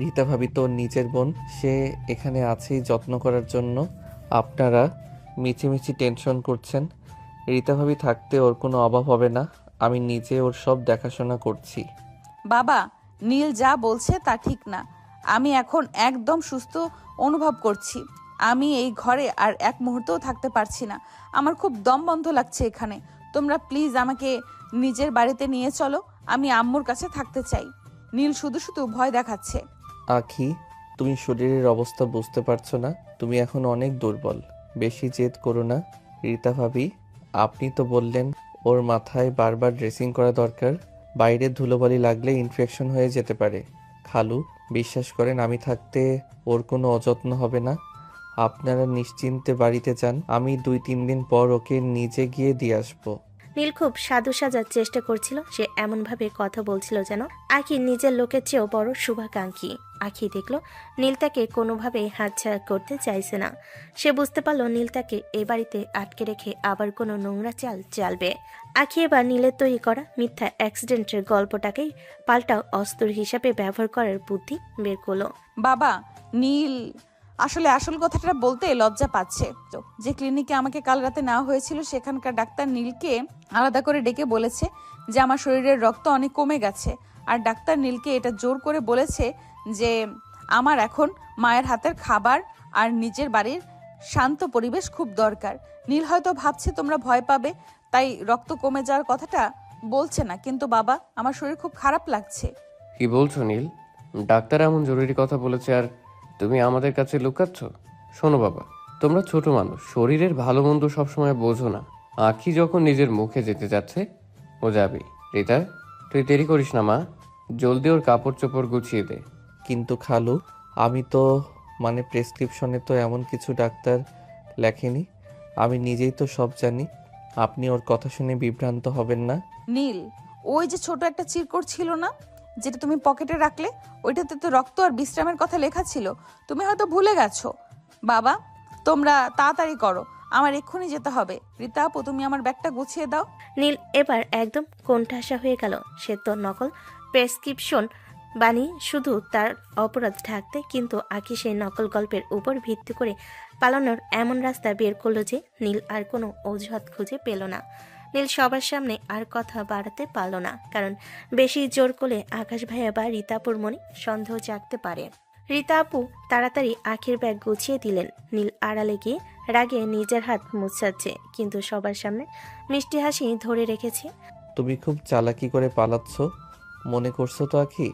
রীতা ভাবি তো নিজের বোন, সে এখানে আছেই যত্ন করার জন্য। আপনারা মিছিমিছি টেনশন করছেন। রীতা ভাবি থাকতে ওর কোনো অভাব হবে না। আমি নিজে ওর সব দেখাশোনা করছি। বাবা, নীল যা বলছে তা ঠিক না। আমি এখন একদম সুস্থ অনুভব করছি। আমি এই ঘরে আর এক মুহূর্তও থাকতে পারছি না। আমার খুব দম বন্ধ লাগছে এখানে। তোমরা প্লিজ আমাকে নিজের বাড়িতে নিয়ে চলো। আমি আম্মুর কাছে থাকতে চাই। নীল শুধু শুধু ভয় দেখাচ্ছে। আখি, তুমি শরীরের অবস্থা বুঝতে পারছো না। তুমি এখন অনেক দুর্বল। বেশি জেদ করো না। রীতা ভাবি, আপনি তো বললেন ওর মাথায় বারবার ড্রেসিং করা দরকার। বাইরে ধুলোবালি লাগলে ইনফেকশন হয়ে যেতে পারে। খালু, বিশ্বাস করেন আমি থাকতে ওর কোনো অযত্ন হবে না। আপনারা নিশ্চিন্তে বাড়িতে যান। আমি 2-3 দিন পর ওকে নিজে গিয়ে দিয়ে আসবো। নীল খুব সাধু সাজার চেষ্টা করছিল। সে এমনভাবে কথা বলছিল যেন আখি নিজের লোকের চেয়েও বড় শুভাকাঙ্ক্ষী। আখি দেখলো নীল তাকে কোনোভাবেই হাতছাড়া করতে চাইছে না। সে বুঝতে পারল নীল তাকে এ বাড়িতে আটকে রেখে আবার কোনো নোংরা চাল চালবে। আখি এবার নীলের তৈরি করা মিথ্যা অ্যাক্সিডেন্টের গল্পটাকেই পাল্টা অস্ত্র হিসাবে ব্যবহার করার বুদ্ধি বের করলো। বাবা, নীল আসলে আসল কথাটা বলতে লজ্জা পাচ্ছে। তো যে ক্লিনিকে আমাকে কাল রাতে নেওয়া হয়েছিল সেখানকার ডাক্তার নীলকে আলাদা করে ডেকে বলেছে যে আমার শরীরের রক্ত অনেক কমে গেছে। আর ডাক্তার নীলকে এটা জোর করে বলেছে যে আমার এখন মায়ের হাতের খাবার আর নিজের বাড়ির শান্ত পরিবেশ খুব দরকার। নীল হয়তো ভাবছে তোমরা ভয় পাবে তাই রক্ত কমে যাওয়ার কথাটা বলছে না, কিন্তু বাবা আমার শরীর খুব খারাপ লাগছে। কি বলছো নীল? ডাক্তার এমন জরুরি কথা বলেছে আর তুমি আমাদের কাছে লুকাচ্ছ? শোনো বাবা, তোমরা ছোট মানুষ, শরীরের ভালো মন্দ সবসময় বোঝো না। আখি যখন নিজের মুখে যেতে যাচ্ছে ও যাবে। রীতা, তুই দেরি করিস না মা, জলদি ওর কাপড় চোপড় গুছিয়ে দে। কিন্তু খালু, আমি তো প্রেসক্রিপশনে তো এমন কিছু ডাক্তার লেখেনি। আমি নিজেই তো সব জানি। আপনি ওর কথা শুনে বিভ্রান্ত হবেন না। নীল, ওই যে ছোট একটা চিরকুট ছিল না যেটা তুমি পকেটে রাখলে, ওইটাতে তো রক্ত আর বিশ্রামের কথা লেখা ছিল। তুমি হয়তো ভুলে গেছো। বাবা, তোমরা তাড়াতাড়ি করো, আমার এক্ষুনি যেতে হবে। রীতা আপু, তুমি আমার ব্যাগটা গুছিয়ে দাও। নীল এবার একদম কোণঠাসা হয়ে গেল। সে তো নকল প্রেসক্রিপশন বানি শুধু তার অপরাধ ঢাকতে, কিন্তু আঁকি সেই নকল গল্পের উপর ভিত্তি করে পালানোর এমন রাস্তা বের করলো যে নীল আর কোনো অজুহাত খুঁজে পেল না। নীল সবার সামনে আর কথা বাড়াতে পারল না, কারণ বেশি জোর করলে আকাশ ভাইয়া বা রীতাপুর মনে সন্দেহ জাগতে পারে। রীতা আপু তাড়াতাড়ি আখির ব্যাগ গুছিয়ে দিলেন। নীল আড়ালে গিয়ে রাগে নিজের হাত মুছাচ্ছে, কিন্তু সবার সামনে মিষ্টি হাসি ধরে রেখেছে। তুমি খুব চালাকি করে পালাচ্ছ মনে করছো তো আখি,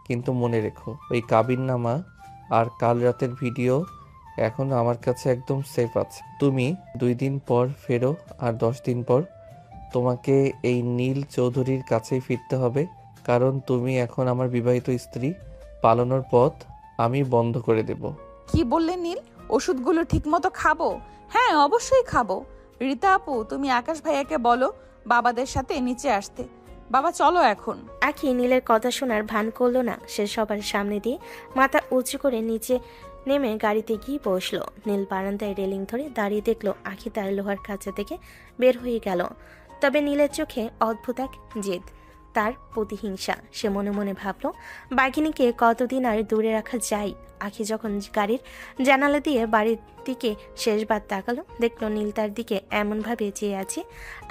কিন্তু মনে রেখো ওই কাবিননামা আর কাল রাতের ভিডিও এখনো আমার কাছে একদম সেফ আছে। তুমি 2 দিন পর ফেরো, আর 10 দিন পর তোমাকে এই নীল চৌধুরীর কাছেই ফিরতে হবে, কারণ তুমি এখন আমার বিবাহিত স্ত্রী। পালানোর পথ আমি বন্ধ করে দেব। কি বললে নীল? ওষুধগুলো ঠিকমতো খাবো? হ্যাঁ, অবশ্যই খাবো। রীতা আপু, তুমি আকাশ ভাইয়াকে বলো বাবাদের সাথে নিচে আসতে। বাবা চলো এখন। আখি নীলের কথা শোনার ভান করলো না। সে সবার সামনে দিয়ে মাথা উঁচু করে নিচে নেমে গাড়িতে গিয়ে বসলো। নীল বারান্দায় রেলিং ধরে দাঁড়িয়ে দেখলো আখি তার লোহার খাঁচা থেকে বের হয়ে গেল। তবে নীলের চোখে অদ্ভুত এক জেদ, তার প্রতিহিংসা। সে মনে মনে ভাবল, বাঘিনীকে কতদিন আর দূরে রাখা যায়। আখি যখন গাড়ির জানালা দিয়ে বাড়ির দিকে শেষবার তাকালো, দেখলো নীল তার দিকে এমনভাবে চেয়ে আছে।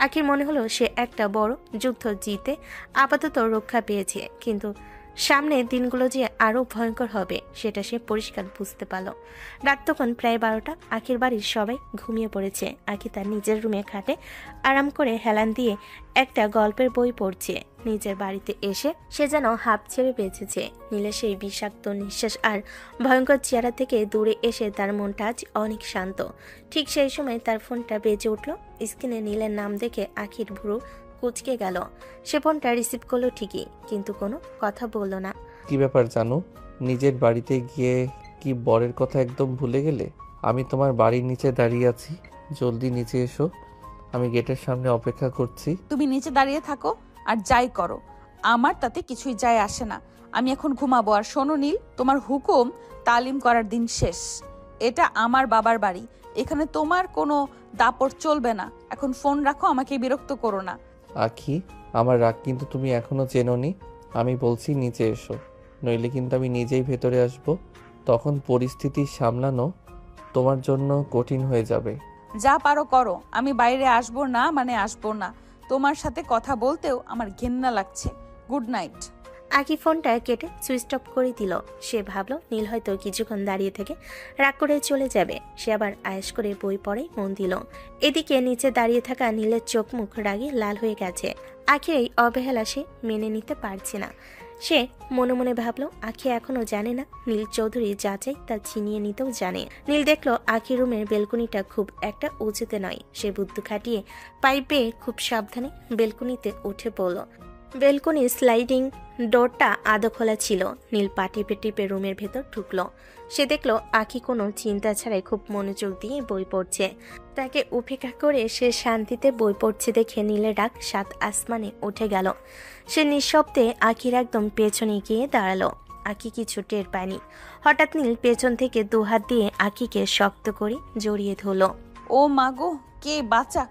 আখির মনে হলো সে একটা বড় যুদ্ধ জিতে আপাতত রক্ষা পেয়েছে, কিন্তু সামনের দিনগুলো যে আরও ভয়ঙ্কর হবে সেটা সে পরিষ্কার বুঝতে পারল। রাত তখন প্রায় 12টা। আখির বাড়ির সবাই ঘুমিয়ে পড়েছে। আখি তার নিজের রুমে খাটে আরাম করে হেলান দিয়ে একটা গল্পের বই পড়ছে। নিজের বাড়িতে এসে সে যেন হাঁপ ছেড়ে বেঁচেছে। নীলের সেই বিষাক্ত নিঃশ্বাস আর ভয়ঙ্কর চেহারা থেকে দূরে এসে তার মনটা আজ অনেক শান্ত। ঠিক সেই সময় তার ফোনটা বেজে উঠল। স্ক্রিনে নীলের নাম দেখে আখির ভুরু কুচকে গেল। সে ফোনটা রিসিভ করলো ঠিকই, কিন্তু কোনো কথা বলল না। কি ব্যাপার জানো, নিজের বাড়িতে গিয়ে কি বরের কথা একদম ভুলে গেলে? আমি তোমার বাড়ির নিচে দাঁড়িয়ে আছি, জলদি নিচে এসো, আমি গেটের সামনে অপেক্ষা করছি। তুমি নিচে দাঁড়িয়ে থাকো আর যাই করো, আমার তাতে কিছুই যায় আসে না। আমি এখন ঘুমাবো। আর শোনো নীল, তোমার হুকুম তালিম করার দিন শেষ। এটা আমার বাবার বাড়ি, এখানে তোমার কোনো দাপট চলবে না। এখন ফোন রাখো, আমাকে বিরক্ত করো না। আখি, আমার রাগ কিন্তু তুমি এখনো চেনোনি। আমি বলছি নিচে এসো, নইলে কিন্তু আমি নিজেই ভেতরে আসব। তখন পরিস্থিতি সামলানো তোমার জন্য কঠিন হয়ে যাবে। যা পারো করো, আমি বাইরে আসবো না মানে আসবো না। তোমার সাথে কথা বলতেও আমার ঘেন্না লাগছে। Good night. আখি ফোনটা কেটে সুইচ অফ করে দিল। সে ভাবলো নীল হয়তো কিছুক্ষণ দাঁড়িয়ে থেকে রাগ করে চলে যাবে। সে আবার আয়েশ করে বই পড়ে মন দিল। এদিকে নিচে দাঁড়িয়ে থাকা নীলের চোখ মুখ রাগে লাল হয়ে গেছে। আখির এই অবহেলা সে মেনে নিতে পারছে না। সে মনে মনে ভাবলো আখি এখনো জানে না নীল চৌধুরী যা চাই তা ছিনিয়ে নিতেও জানে। নীল দেখলো আখি রুমের বেলকনিটা খুব একটা উঁচুতে নয়। সে বুদ্ধি খাটিয়ে পাইপ বেয়ে খুব সাবধানে বেলকনিতে উঠে পড়ল। বেলকনির স্লাইডিং ডোরটা আধো খোলা ছিল। নীল পা টিপে টিপে রুমের ভেতর ঢুকলো। সে দেখলো আখি কোনো চিন্তা ছাড়াই খুব মনোযোগ দিয়ে বই পড়ছে। তাকে উপেক্ষা করে সে শান্তিতে বই পড়ছে দেখে নীলের রাগ 7 আসমানে উঠে গেল। সে নিঃশব্দে আখির একদম পেছনে গিয়ে দাঁড়ালো। আখি কিছু টের পায়নি। হঠাৎ নীল পেছন থেকে 2 হাত দিয়ে আখিকে শক্ত করে জড়িয়ে ধরল। ও মাগো, কে? বাঁচা।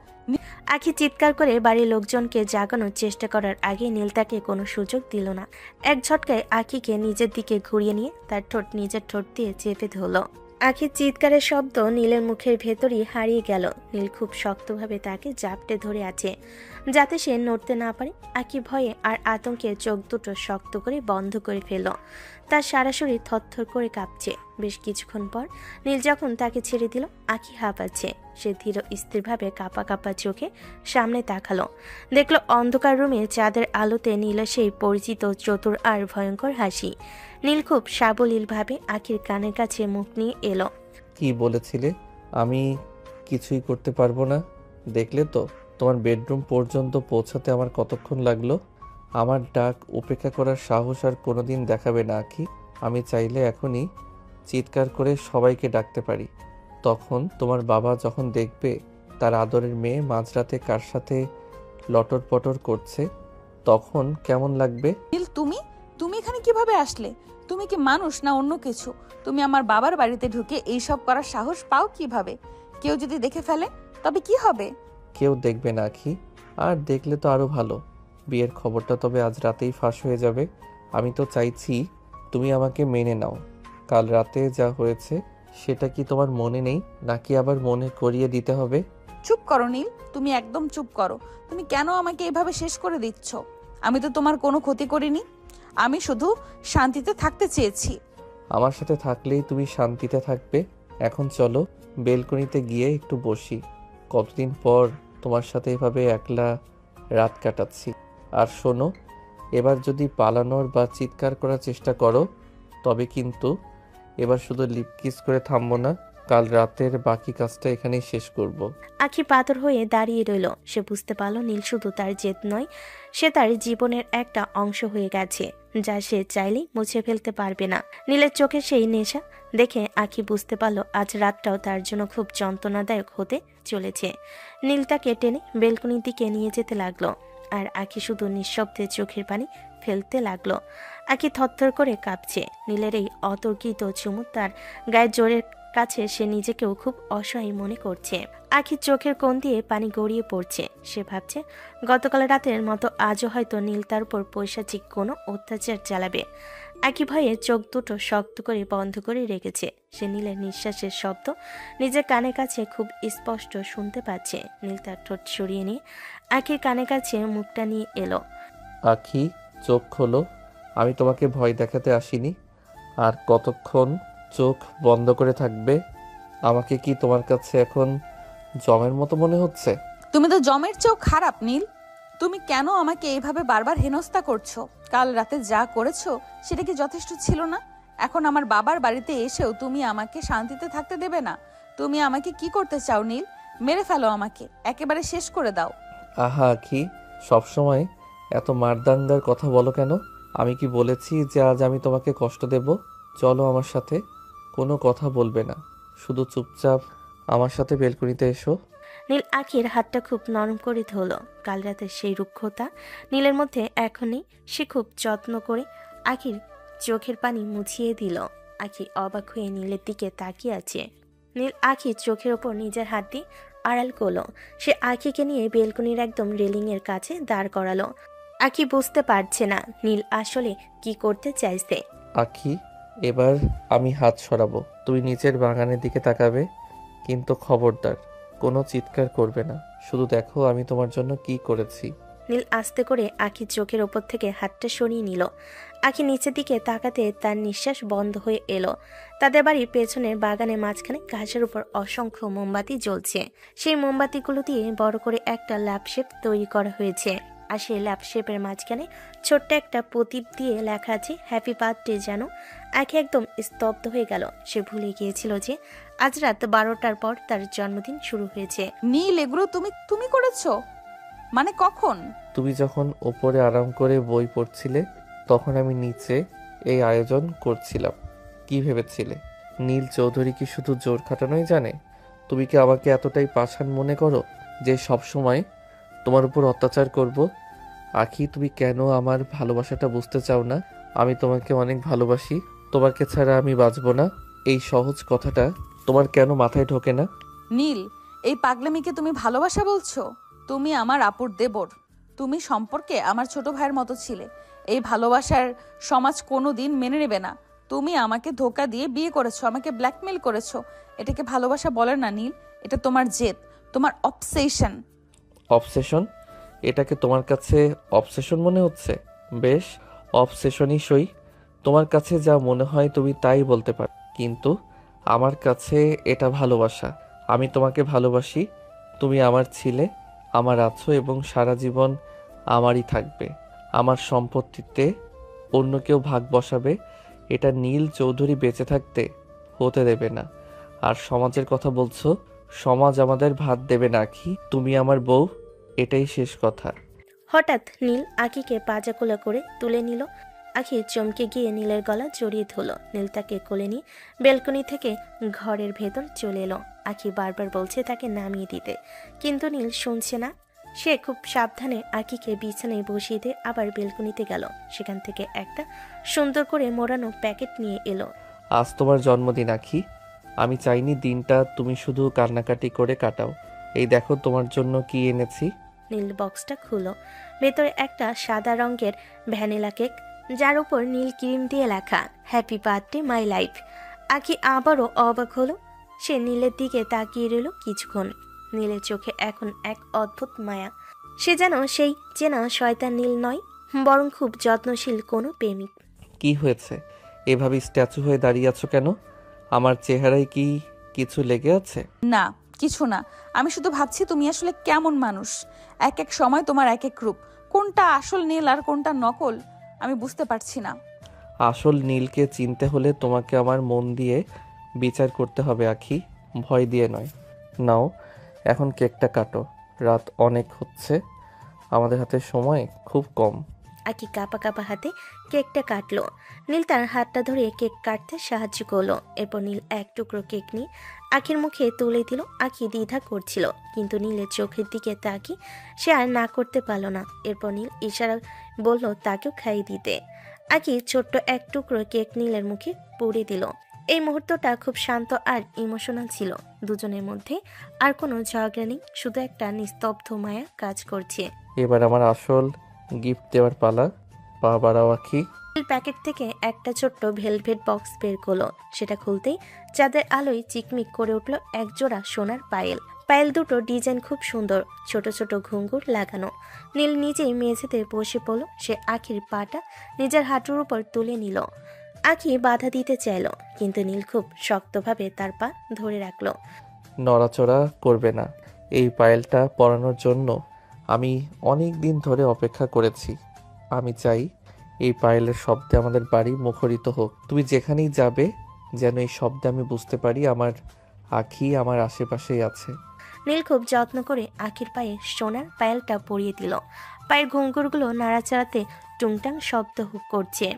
আখি চিৎকার করে বাড়ির লোকজনকে জাগানোর চেষ্টা করার আগে নীল তাকে কোনো সুযোগ দিল না। এক ঝটকায় আখিকে নিজের দিকে ঘুরিয়ে নিয়ে তার ঠোঁট নিজের ঠোঁট দিয়ে চেপে ধরল। আখির চিৎকারের শব্দ নীলের মুখের ভেতরই হারিয়ে গেল। নীল খুব শক্তভাবে তাকে জাপটে ধরে আছে, যাতে সে নড়তে না পারে। আখি ভয়ে আর আতঙ্কে চোখ দুটো শক্ত করে বন্ধ করে ফেলল। তার সারা শরীর থরথর করে কাঁপছে। বেশ কিছুক্ষণ পর নীল যখন তাকে ছেড়ে দিল, আখি হাঁপাচ্ছে। সে ধীর স্থিরভাবে কাঁপা কাঁপা চোখে সামনে তাকালো। দেখলো অন্ধকার রুমে চাঁদের আলোতে নীলের সেই পরিচিত চতুর আর ভয়ঙ্কর হাসি। নীল খুব সাবলীলভাবে আখির কানের কাছে মুখ নিয়ে এলো। কি বলেছিলে? আমি কিছুই করতে পারবো না। দেখলে তো, তোমার বেডরুম পর্যন্ত পৌঁছাতে আমার কতক্ষণ লাগলো। আমার ডাক উপেক্ষা করার সাহস আর কোনোদিন দেখাবে না আখি। আমি চাইলে এখনই চিৎকার করে সবাইকে ডাকতে পারি। তখন তোমার বাবা যখন দেখবে তার আদরের মেয়ে মাঝরাতে কার সাথে লটর পটর করছে, তখন কেমন লাগবে? নীল, তুমি এখানে কিভাবে আসলে? তুমি কি মানুষ না অন্য কিছু? তুমি আমার বাবার বাড়িতে ঢুকে এইসব করার সাহস পাও কিভাবে? কেউ যদি দেখে ফেলে তবে কি হবে? কেউ দেখবে না আখি, আর দেখলে তো আরো ভালো। বিয়ের খবরটা তবে আজ রাতেই ফাঁস হয়ে যাবে। আমি তো চাইছি তুমি আমাকে মেনে নাও। কাল রাতে যা হয়েছে সেটা কি তোমার মনে নেই, নাকি আবার মনে করিয়ে দিতে হবে? চুপ করো নীল, তুমি একদম চুপ করো। তুমি কেন আমাকে এভাবে শেষ করে দিচ্ছ? আমি তো তোমার কোনো ক্ষতি করিনি, আমি শুধু শান্তিতে থাকতে চেয়েছি। আমার সাথে থাকলেই তুমি শান্তিতে থাকবে। এখন চলো বেলকনিতে গিয়ে একটু বসি। কতদিন পর তোমার সাথে এভাবে একলা রাত কাটাচ্ছি। আর শোনো, এবার যদি পালানোর বা চিৎকার করার চেষ্টা করো তবে কিন্তু এবার শুধু লিপ কিস করে থামবো না, কাল রাতের বাকি কাজটা এখানেই শেষ করব। আখি পাথর হয়ে দাঁড়িয়ে রইল। সে বুঝতে পারল নীল শুধু তার জেদ নয়, সে তার জীবনের একটা অংশ হয়ে গেছে, যা সে চাইলেই মুছে ফেলতে পারবে না। নীলের চোখে সেই নেশা দেখে আখি বুঝতে পারল আজ রাতটাও তার জন্য খুব যন্ত্রণাদায়ক হতে চলেছে। নীল তাকে টেনে বেলকনির দিকে নিয়ে যেতে লাগলো, আর আখি শুধু নিঃশব্দে চোখের পানি ফেলতে লাগলো। আখি থরথর করে কাঁপছে। নীলের এই অতর্কিত চুমু তার গায়ের জোরের কাছে সে নিজেকেও খুব অসহায় মনে করছে। আখির চোখের কোণ দিয়ে পানি গড়িয়ে পড়ছে। সে ভাবছে গতকাল রাতের মতো আজও হয়তো নীল তার উপর পৈশাচিক কোনো অত্যাচার চালাবে। আখি ভয়ে চোখ দুটো শক্ত করে বন্ধ করে রেখেছে। সে নীলের নিঃশ্বাসের শব্দ নিজের কানের কাছে খুব স্পষ্ট শুনতে পাচ্ছে। নীল তার ঠোঁট সরিয়ে নিয়ে আখির কানের কাছে মুখটা নিয়ে এলো। আখি, চোখ খোলো। আমি তোমাকে ভয় দেখাতে আসিনি। আর কতক্ষণ চোখ বন্ধ করে থাকবে? আমাকে কি তোমার কাছে এখন জমের মতো মনে হচ্ছে? তুমি তো জমের চেয়েও খারাপ নীল। তুমি কেন আমাকে এইভাবে বারবার হেনস্থা করছো? কাল রাতে যা করেছো সেটা কি যথেষ্ট ছিল না? এখন আমার বাবার বাড়িতে এসেও তুমি আমাকে শান্তিতে থাকতে দেবে না। তুমি আমাকে কি করতে চাও নীল? মেরে ফেলো আমাকে, একেবারে শেষ করে দাও। আহা আখি, সবসময় এত মারদাঙ্গার কথা বলো কেন? আমি কি বলেছি যে আজ আমি তোমাকে কষ্ট দেব? চলো আমার সাথে। কোনো কথা বলবে না, শুধু চুপচাপ আমার সাথে বেলকনিতে এসো। নীল আখির হাতটা খুব নরম করে ধরল। কাল রাতের সেই রুক্ষতা নীলের মধ্যে এখনই। সে খুব যত্ন করে আখির চোখের পানি মুছিয়ে দিল। আখি অবাক হয়ে নীলের দিকে তাকিয়ে আছে। নীল আখির চোখের ওপর নিজের হাত দিয়ে আড়াল করলো। সে আখিকে নিয়ে বেলকনির একদম রেলিং এর কাছে দাঁড় করালো। আখি বুঝতে পারছে না নীল আসলে কি করতে চাইছে। আখি, এবার আমি হাত সরাবো, তুমি নিচের বাগানের দিকে তাকাবে, কিন্তু খবরদার কোনো চিৎকার করবে না। শুধু দেখো আমি তোমার জন্য কি করেছি। নীল আস্তে করে আখির চোখের ওপর থেকে হাতটা সরিয়ে নিল। আখি নিচের দিকে তাকাতে তার নিঃশ্বাস বন্ধ হয়ে এলো। তাদের বাড়ির পেছনের বাগানের মাঝখানে ঘাসের উপর অসংখ্য মোমবাতি জ্বলছে। সেই মোমবাতিগুলো দিয়ে বড় করে একটা ল্যাপ শেপ তৈরি করা হয়েছে। আর সেই ল্যাপ শেপের মাঝখানে ছোট্ট একটা প্রদীপ দিয়ে লেখা আছে হ্যাপি বার্থডে। যেন আখি একদম স্তব্ধ হয়ে গেল। সে ভুলে গিয়েছিল যে আজ রাত 12টার পর তার জন্মদিন শুরু হয়েছে। নীল, এগুলো তুমি তুমি করেছো? মানে কখন? তুমি যখন ওপরে আরাম করে বই পড়ছিলে তখন আমি নিচে এই আয়োজন করছিলাম। কি ভেবেছিলে নীল চৌধুরী কি শুধু জোর খাটানোই জানে? তুমি কি আমাকে এতটাই পাষাণ মনে করো যে সব সময় তোমার উপর অত্যাচার করব? আখি, তুমি কেন আমার ভালোবাসাটা বুঝতে চাও না? আমি তোমাকে অনেক ভালোবাসি, তোমাকে ছাড়া আমি বাঁচবো না। এই সহজ কথাটা তোমার কেন মাথায় ঢোকে না? নীল, এই পাগলামিকে তুমি ভালোবাসা বলছো? তুমি আমার আপুর দেবর, তুমি সম্পর্কে আমার ছোট ভাইয়ের মতো ছিলে। এই ভালোবাসার সমাজ কোনো দিন মেনে নেবে না। তুমি আমাকে ধোকা দিয়ে বিয়ে করেছো, আমাকে ব্ল্যাকমেল করেছো। এটাকে ভালোবাসা বলে না নীল, এটা তোমার জেদ, তোমার অবসেশন। অবসেশন? এটাকে তোমার কাছে অবসেশন মনে হচ্ছে? বেশ, অবসেশনই সই। তোমার কাছে যা মনে হয় তুমি তাই বলতে পারো, কিন্তু আমার কাছে এটা ভালোবাসা। আমি তোমাকে ভালোবাসি, তুমি আমার ছিলে, আমার আছো এবং সারা জীবন আমারই থাকবে। আমার সম্পত্তিতে অন্য কেউ ভাগ বসাবে এটা নীল চৌধুরী বেঁচে থাকতে হতে দেবে না। আর সমাজের কথা বলছো, সমাজ আমাদের ভাত দেবে না কি? তুমি আমার বউ, এটাই শেষ কথা। হঠাৎ নীল আখিকে পাজা কোলা করে তুলে নিল। আখি চমকে গিয়ে নীলের গলা জড়িয়ে ধরল। নীল তাকে কোলে নিয়ে বেলকনি থেকে ঘরের ভেতর চলে এলো। আখি বারবার বলছে তাকে নামিয়ে দিতে, কিন্তু নীল শুনছে না। সে খুব সাবধানে আখিকে বিছানায় বসিয়ে দিয়ে আবার বেলকনিতে গেল। সেখান থেকে একটা সুন্দর করে মোড়ানো প্যাকেট নিয়ে এলো। আজ তোমার জন্মদিন আখি, আমি চাইনি দিনটা তুমি শুধু কান্নাকাটি করে কাটাও। এই দেখো তোমার জন্য কি এনেছি। নীল বক্সটা খুলো। ভেতরে একটা সাদা রঙের ভ্যানিলা কেক, যার উপর নীল ক্রিম দিয়ে লেখা হ্যাপি বার্থডে মাই লাইফ। আখি আবারও অবাক হলো। সে নীলের দিকে তাকিয়ে রইল কিছুক্ষণ। নীলের চোখে এখন এক অদ্ভুত মায়া। সে যেন সেই চেনা শয়তান নীল নয়, বরং খুব যত্নশীল কোনো প্রেমিক। কি হয়েছে? এভাবে স্ট্যাচু হয়ে দাঁড়িয়ে আছো কেন? আমার চেহারায় কি কিছু লেগে আছে? না, কিছু না। আমি শুধু ভাবছি তুমি আসলে কেমন মানুষ। এক এক সময় তোমার এক এক রূপ। কোনটা আসল নীল আর কোনটা নকল আমি বুঝতে পারছি না। আসল নীলকে চিনতে হলে তোমাকে আমার মন দিয়ে বিচার করতে হবে আখি, ভয় দিয়ে নয়। নাও, এখন কেকটা কাটো। রাত অনেক হচ্ছে, আমাদের হাতে সময় খুব কম। আখি কাপা কাপা হাতে কেকটা কাটলো। নীল তার হাতটা ধরে কেক কাটতে সাহায্য করলো। এরপর নীল এক টুকরো কেক নিয়ে আখির মুখে তুলে দিল। আখি দ্বিধা করছিল, কিন্তু নীলের চোখের দিকে তাকিয়ে সে আর না করতে পারল না। এরপর নীল ইশারা বলল তাকেও খাইয়ে দিতে। আখি ছোট্ট এক টুকরো কেক নীলের মুখে পুড়ে দিল। এই মুহূর্তটা খুব শান্ত আর ইমোশনাল ছিল। দুজনের মধ্যে আর কোনো ঝগড়া নেই, শুধু একটা নিস্তব্ধ মায়া কাজ করছে। এবার আমার আসল গিফট দেওয়ার পালা। পা বাড়াও আখি। প্যাকেট থেকে একটা ছোট্ট ভেলভেট বক্স বের করলো। সেটা খুলতেই চাঁদের আলোয় চিকমিক করে উঠল এক জোড়া সোনার পায়েল। পায়েল দুটো ডিজাইন খুব সুন্দর, ছোট ছোট ঘুঙ্গুর লাগানো। নীল নিজেই মেঝেতে বসে পড়ল। সে আখির পাটা নিজের হাঁটুর উপর তুলে নিল। আখি বাধা দিতে চাইল, কিন্তু নীল খুব শক্তভাবে তার পা ধরে রাখলো। নড়াচড়া করবে না। এই পায়েলটা পরানোর জন্য আমি অনেক দিন ধরে অপেক্ষা করেছি। আমি চাই এই পায়েলের শব্দে আমাদের বাড়ি মুখরিত হোক। তুমি যেখানেই যাবে যেন এই শব্দে আমি বুঝতে পারি আমার আখি আমার আশেপাশেই আছে। নীল খুব যত্ন করে আখির পায়ে সোনার পায়েলটা পরিয়ে দিল। পায়ের ঘুঙ্গুরগুলো নাড়াচাড়াতে টুংটাং শব্দ করছে।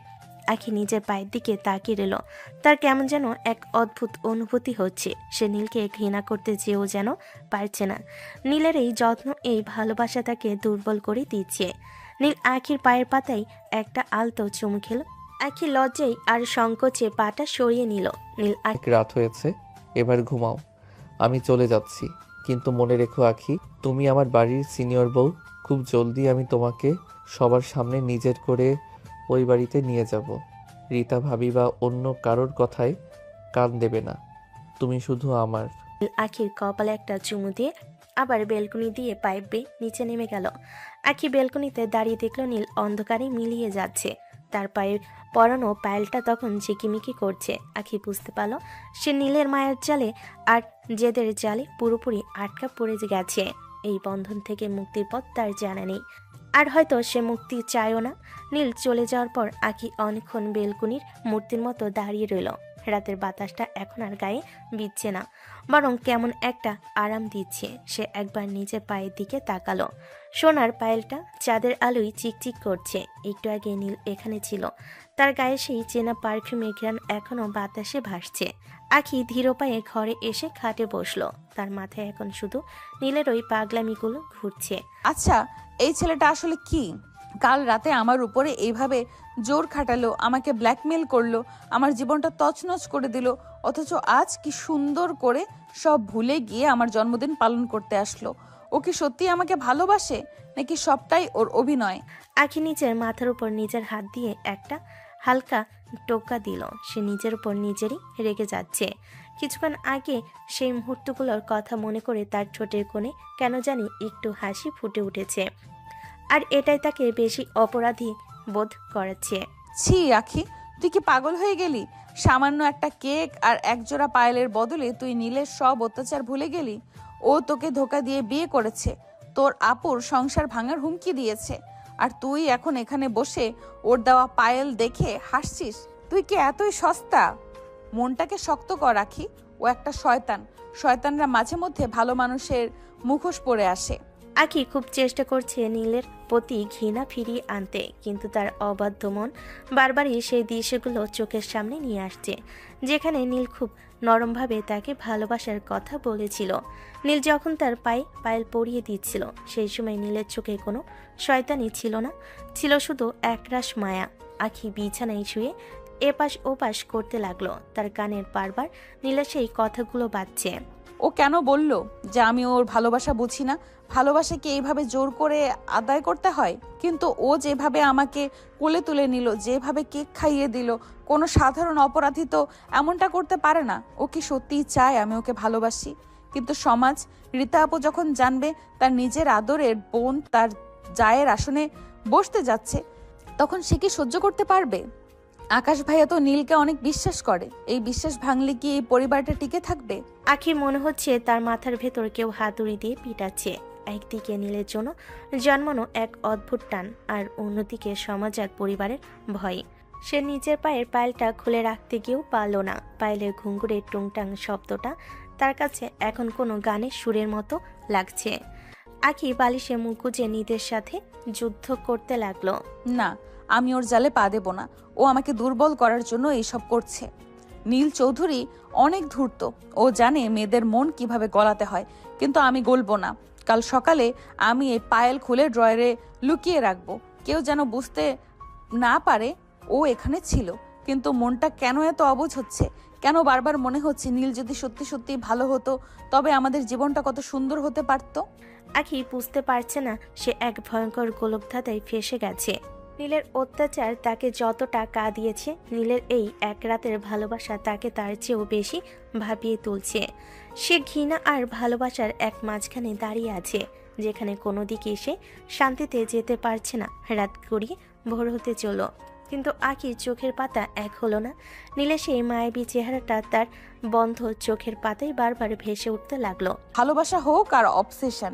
আখি নিজের পায়ের দিকে তাকিয়ে রইল। তার কেমন যেন এক অদ্ভুত অনুভূতি হচ্ছে। সে নীলকে ঘৃণা করতে চেয়েও যেন পারছে না। নীলের এই যত্ন, এই ভালোবাসা তাকে দুর্বল করে দিচ্ছে। নীল আখির পায়ের পাতায় একটা আলতো চুমু খেল। আখি লজ্জায় আর সংকোচে পাটা সরিয়ে নিল। নীল অনেক রাত হয়েছে, এবার ঘুমাও। আমি চলে যাচ্ছি, কিন্তু মনে রেখো আখি, তুমি আমার বাড়ির সিনিয়র বউ। খুব জলদি আমি তোমাকে সবার সামনে নিজের করে ওই বাড়িতে নিয়ে যাব। রীতা ভাবি বা অন্য কারোর কথায় কান দেবে না। তুমি শুধু আমার। আখির কপালে একটা চুমু দিয়ে আবার বেলকনি দিয়ে পাইপ বেয়ে নিচে নেমে গেল। আখি বেলকনিতে দাঁড়িয়ে দেখলো নীল অন্ধকারে মিলিয়ে যাচ্ছে। তার পায়ে পরানো পায়েলটা তখন ঝিকিমিকি করছে। আখি বুঝতে পারল সে নীলের মায়ের জালে আর জেদের জালে পুরোপুরি আটকা পড়ে গেছে। এই বন্ধন থেকে মুক্তির পথ তার জানা নেই, আর হয়তো সে মুক্তি চায়ও না। নীল চলে যাওয়ার পর আখি অনেকক্ষণ বেলকনির মূর্তির মতো দাঁড়িয়ে রইল। রাতের বাতাসটা এখন আর গায়ে বিচ্ছে না, বরং কেমন একটা আরাম দিচ্ছে। সে একবার নিজের পায়ের দিকে তাকালো। সোনার পায়েলটা চাঁদের আলোয় চিকচিক করছে। একটু আগে নীল এখানে ছিল, তার গায়ে সেই চেনা পারফিউমের ঘ্রাণ এখনো বাতাসে ভাসছে। আখি ধীর পায়ে ঘরে এসে খাটে বসলো। তার মাথায় এখন শুধু নীলের ওই পাগলামিগুলো ঘুরছে। আচ্ছা, এই ছেলেটা আসলে কি? কাল রাতে আমার উপরে এইভাবে জোর খাটালো, আমাকে ব্ল্যাকমেল করলো, আমার জীবনটা তছনছ করে দিল, অথচ আজ কি সুন্দর করে সব ভুলে গিয়ে আমার জন্মদিন পালন করতে আসলো। ও কি সত্যি আমাকে ভালোবাসে, নাকি সবটাই ওর অভিনয়? আখি নিজের মাথার উপর নিজের হাত দিয়ে একটা হালকা টোকা দিল। সে নিজের উপর নিজেরই রেগে যাচ্ছে। কিছুক্ষণ আগে সেই মুহূর্তগুলোর কথা মনে করে তার ঠোঁটের কোণে কেন জানি একটু হাসি ফুটে উঠেছে, আর এটাই তাকে বেশি অপরাধী বোধ করাচ্ছে। ছি আখি, তুই কি পাগল হয়ে গেলি? সামান্য একটা কেক আর একজোড়া পায়েলের বদলে তুই নীলের সব অত্যাচার ভুলে গেলি? ও তোকে ধোকা দিয়ে বিয়ে করেছে, তোর আপুর সংসার ভাঙার হুমকি দিয়েছে, আর তুই এখন এখানে বসে ওর দেওয়া পায়েল দেখে হাসছিস? তুই কি এতই সস্তা? মনটাকে শক্ত কর আখি, ও একটা শয়তান। শয়তানরা মাঝে মধ্যে ভালো মানুষের মুখোশ পরে আসে। আখি খুব চেষ্টা করছে নীলের প্রতি ঘৃণা ফিরিয়ে আনতে, কিন্তু তার অবাধ্য মন বারবারই সেই দৃশ্যগুলো চোখের সামনে নিয়ে আসছে, যেখানে নীল খুব নরমভাবে তাকে ভালোবাসার কথা বলেছিল। নীল যখন তার পায়ে পায়েল পরিয়ে দিচ্ছিল, সেই সময় নীলের চোখে কোনো শয়তানি ছিল না, ছিল শুধু একরাশ মায়া। আখি বিছানায় শুয়ে এপাশ ওপাশ করতে লাগলো। তার কানের বারবার নীলের সেই কথাগুলো বাজছে। ও কেন বলল যে আমি ওর ভালোবাসা বুঝি না? ভালোবাসা কি এইভাবে জোর করে আদায় করতে হয়? কিন্তু ও যেভাবে আমাকে কোলে তুলে নিল, যেভাবে কেক খাইয়ে দিল, কোনো সাধারণ অপরাধী তো এমনটা করতে পারে না। ও কি সত্যিই চায় আমি ওকে ভালোবাসি? কিন্তু সমাজ, রীতা আপু যখন জানবে তার নিজের আদরের বোন তার জায়ের আসনে বসতে যাচ্ছে, তখন সে কি সহ্য করতে পারবে? আকাশ ভাইয়া তো নীলকে অনেক বিশ্বাস করে। এই বিশ্বাস ভাঙলে কি এই পরিবারটা টিকে থাকবে? আখির মনে হচ্ছে তার মাথার ভেতর কেউ হাতুড়ি দিয়ে পিটাচ্ছে। একদিকে নীলের জন্য জন্মানো এক অদ্ভুত টান, আর অন্যদিকে সমাজ আর পরিবারের ভয়। সে নিজের পায়ের পায়েলটা খুলে রাখতে গিয়েও পারল না। পায়েলের ঘুঙ্গুরের টুংটাং শব্দটা তার কাছে এখন কোনো গানের সুরের মতো লাগছে। আখি বালিশে মুখ গুজে নিজের সাথে যুদ্ধ করতে লাগলো। না, আমি ওর জালে পা দেব না। ও আমাকে দুর্বল করার জন্য এইসব করছে। নীল চৌধুরী অনেক ধূর্ত। ও জানে মেয়েদের মন কিভাবে গলাতে হয়, কিন্তু আমি গলবো না। কাল সকালে আমি এই পায়েল খুলে ড্রয়ারে লুকিয়ে রাখবো। কেউ যেন বুঝতে না পারে ও এখানে ছিল। কিন্তু মনটা কেন এত অবুঝ হচ্ছে? কেন বারবার মনে হচ্ছে নীল যদি সত্যি সত্যি ভালো হতো, তবে আমাদের জীবনটা কত সুন্দর হতে পারতো। আখি বুঝতে পারছে না সে এক ভয়ঙ্কর গোলকধাঁধায় ফেসে গেছে। নীলের অত্যাচার তাকে যতটা কাঁদিয়েছে, নীলের এই এক রাতের ভালোবাসা তাকে তার চেয়েও বেশি ভাবিয়ে তুলছে। সে ঘৃণা আর ভালোবাসার এক মাঝখানে দাঁড়িয়ে আছে, যেখানে কোনো দিকে সে শান্তিতে যেতে পারছে না। রাত গড়িয়ে ভোর হতে চলো, কিন্তু আখির চোখের পাতা এক হলো না। নীলের সেই মায়াবী চেহারাটা তার বন্ধ চোখের পাতায় বারবার ভেসে উঠতে লাগলো। ভালোবাসা হোক আর অবসেশন,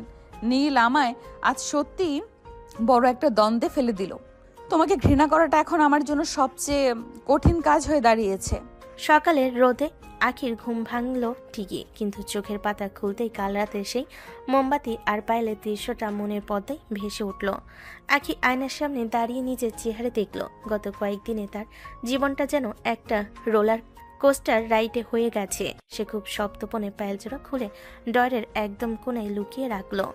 নীল আমায় আজ সত্যি বড় একটা দ্বন্দ্বে ফেলে দিল। তোমাকে ঘৃণা করাটা এখন আমার জন্য সবচেয়ে কঠিন কাজ হয়ে দাঁড়িয়েছে। সকালের রোদে আখির ঘুম ভাঙলো ঠিকই, কিন্তু চোখের পাতা খুলতেই কাল রাতের সেই মোমবাতি আর পায়েলের দৃশ্যটা মনের পর্দায় ভেসে উঠল। আখি আয়নার সামনে দাঁড়িয়ে নিজের চেহারা দেখল। গত কয়েকদিনে তার জীবনটা যেন একটা রোলার কোস্টার রাইডে হয়ে গেছে। সে খুব শব্দপনে পায়েলজোড়া খুলে ডয়ের একদম কোণায় লুকিয়ে রাখলো।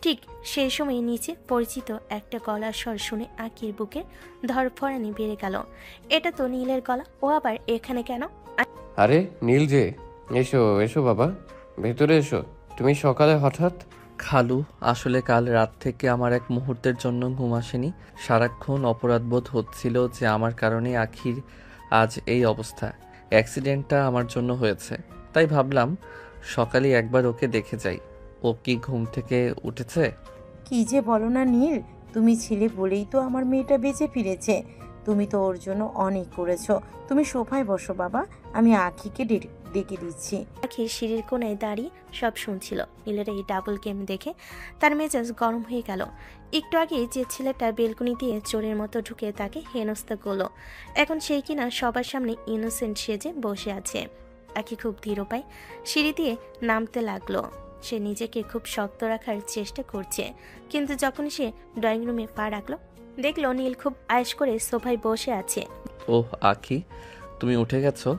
ঠিক সেই সময় নিচে পরিচিত একটা গলার স্বর শুনে আখির বুকে ধরফরানি বেড়ে গেল। এটা তো নীলের গলা, ও আবার এখানে কেন? আরে নীল যে, এসো এসো বাবা, ভেতরে এসো। তুমি সকালে হঠাৎ? খালু, আসলে কাল রাত থেকে আমার এক মুহূর্তের জন্য ঘুম আসেনি। সারাক্ষণ অপরাধবোধ হচ্ছিল যে আমার কারণে আখির আজ এই অবস্থা। অ্যাক্সিডেন্টটা আমার জন্য হয়েছে, তাই ভাবলাম সকালে একবার ওকে দেখে যাই। ও কি ঘুম থেকে উঠেছে? কি যে বলো না নীল, তুমি ছিলে বলেই তো আমার মেয়েটা বেঁচে ফিরেছে। তুমি তো ওর জন্য অনেক করেছো। তুমি সোফায় বসো বাবা, আমি আখিকে ডেকে দিচ্ছি। আখি সিঁড়ির কোণায় দাঁড়িয়ে সব শুনছিল। নীলের এই ডাবল গেম দেখে তার মেজাজ গরম হয়ে গেল। একটু আগে যে ছেলেটা বেলকুনি দিয়ে চোরের মতো ঢুকে তাকে হেনস্থা করলো, এখন সেই কিনা সবার সামনে ইনোসেন্ট সেজে বসে আছে। আখি খুব ধীর পায় সিঁড়ি দিয়ে নামতে লাগলো। সে নিজেকে খুব শক্ত রাখার চেষ্টা করছে, কিন্তু যখন সে ড্রয়িং রুমে পা রাখলো, দেখলো নীল খুব আয়েশ করে সোফায় বসে আছে। ওহ আখি, তুমি উঠে গেছো।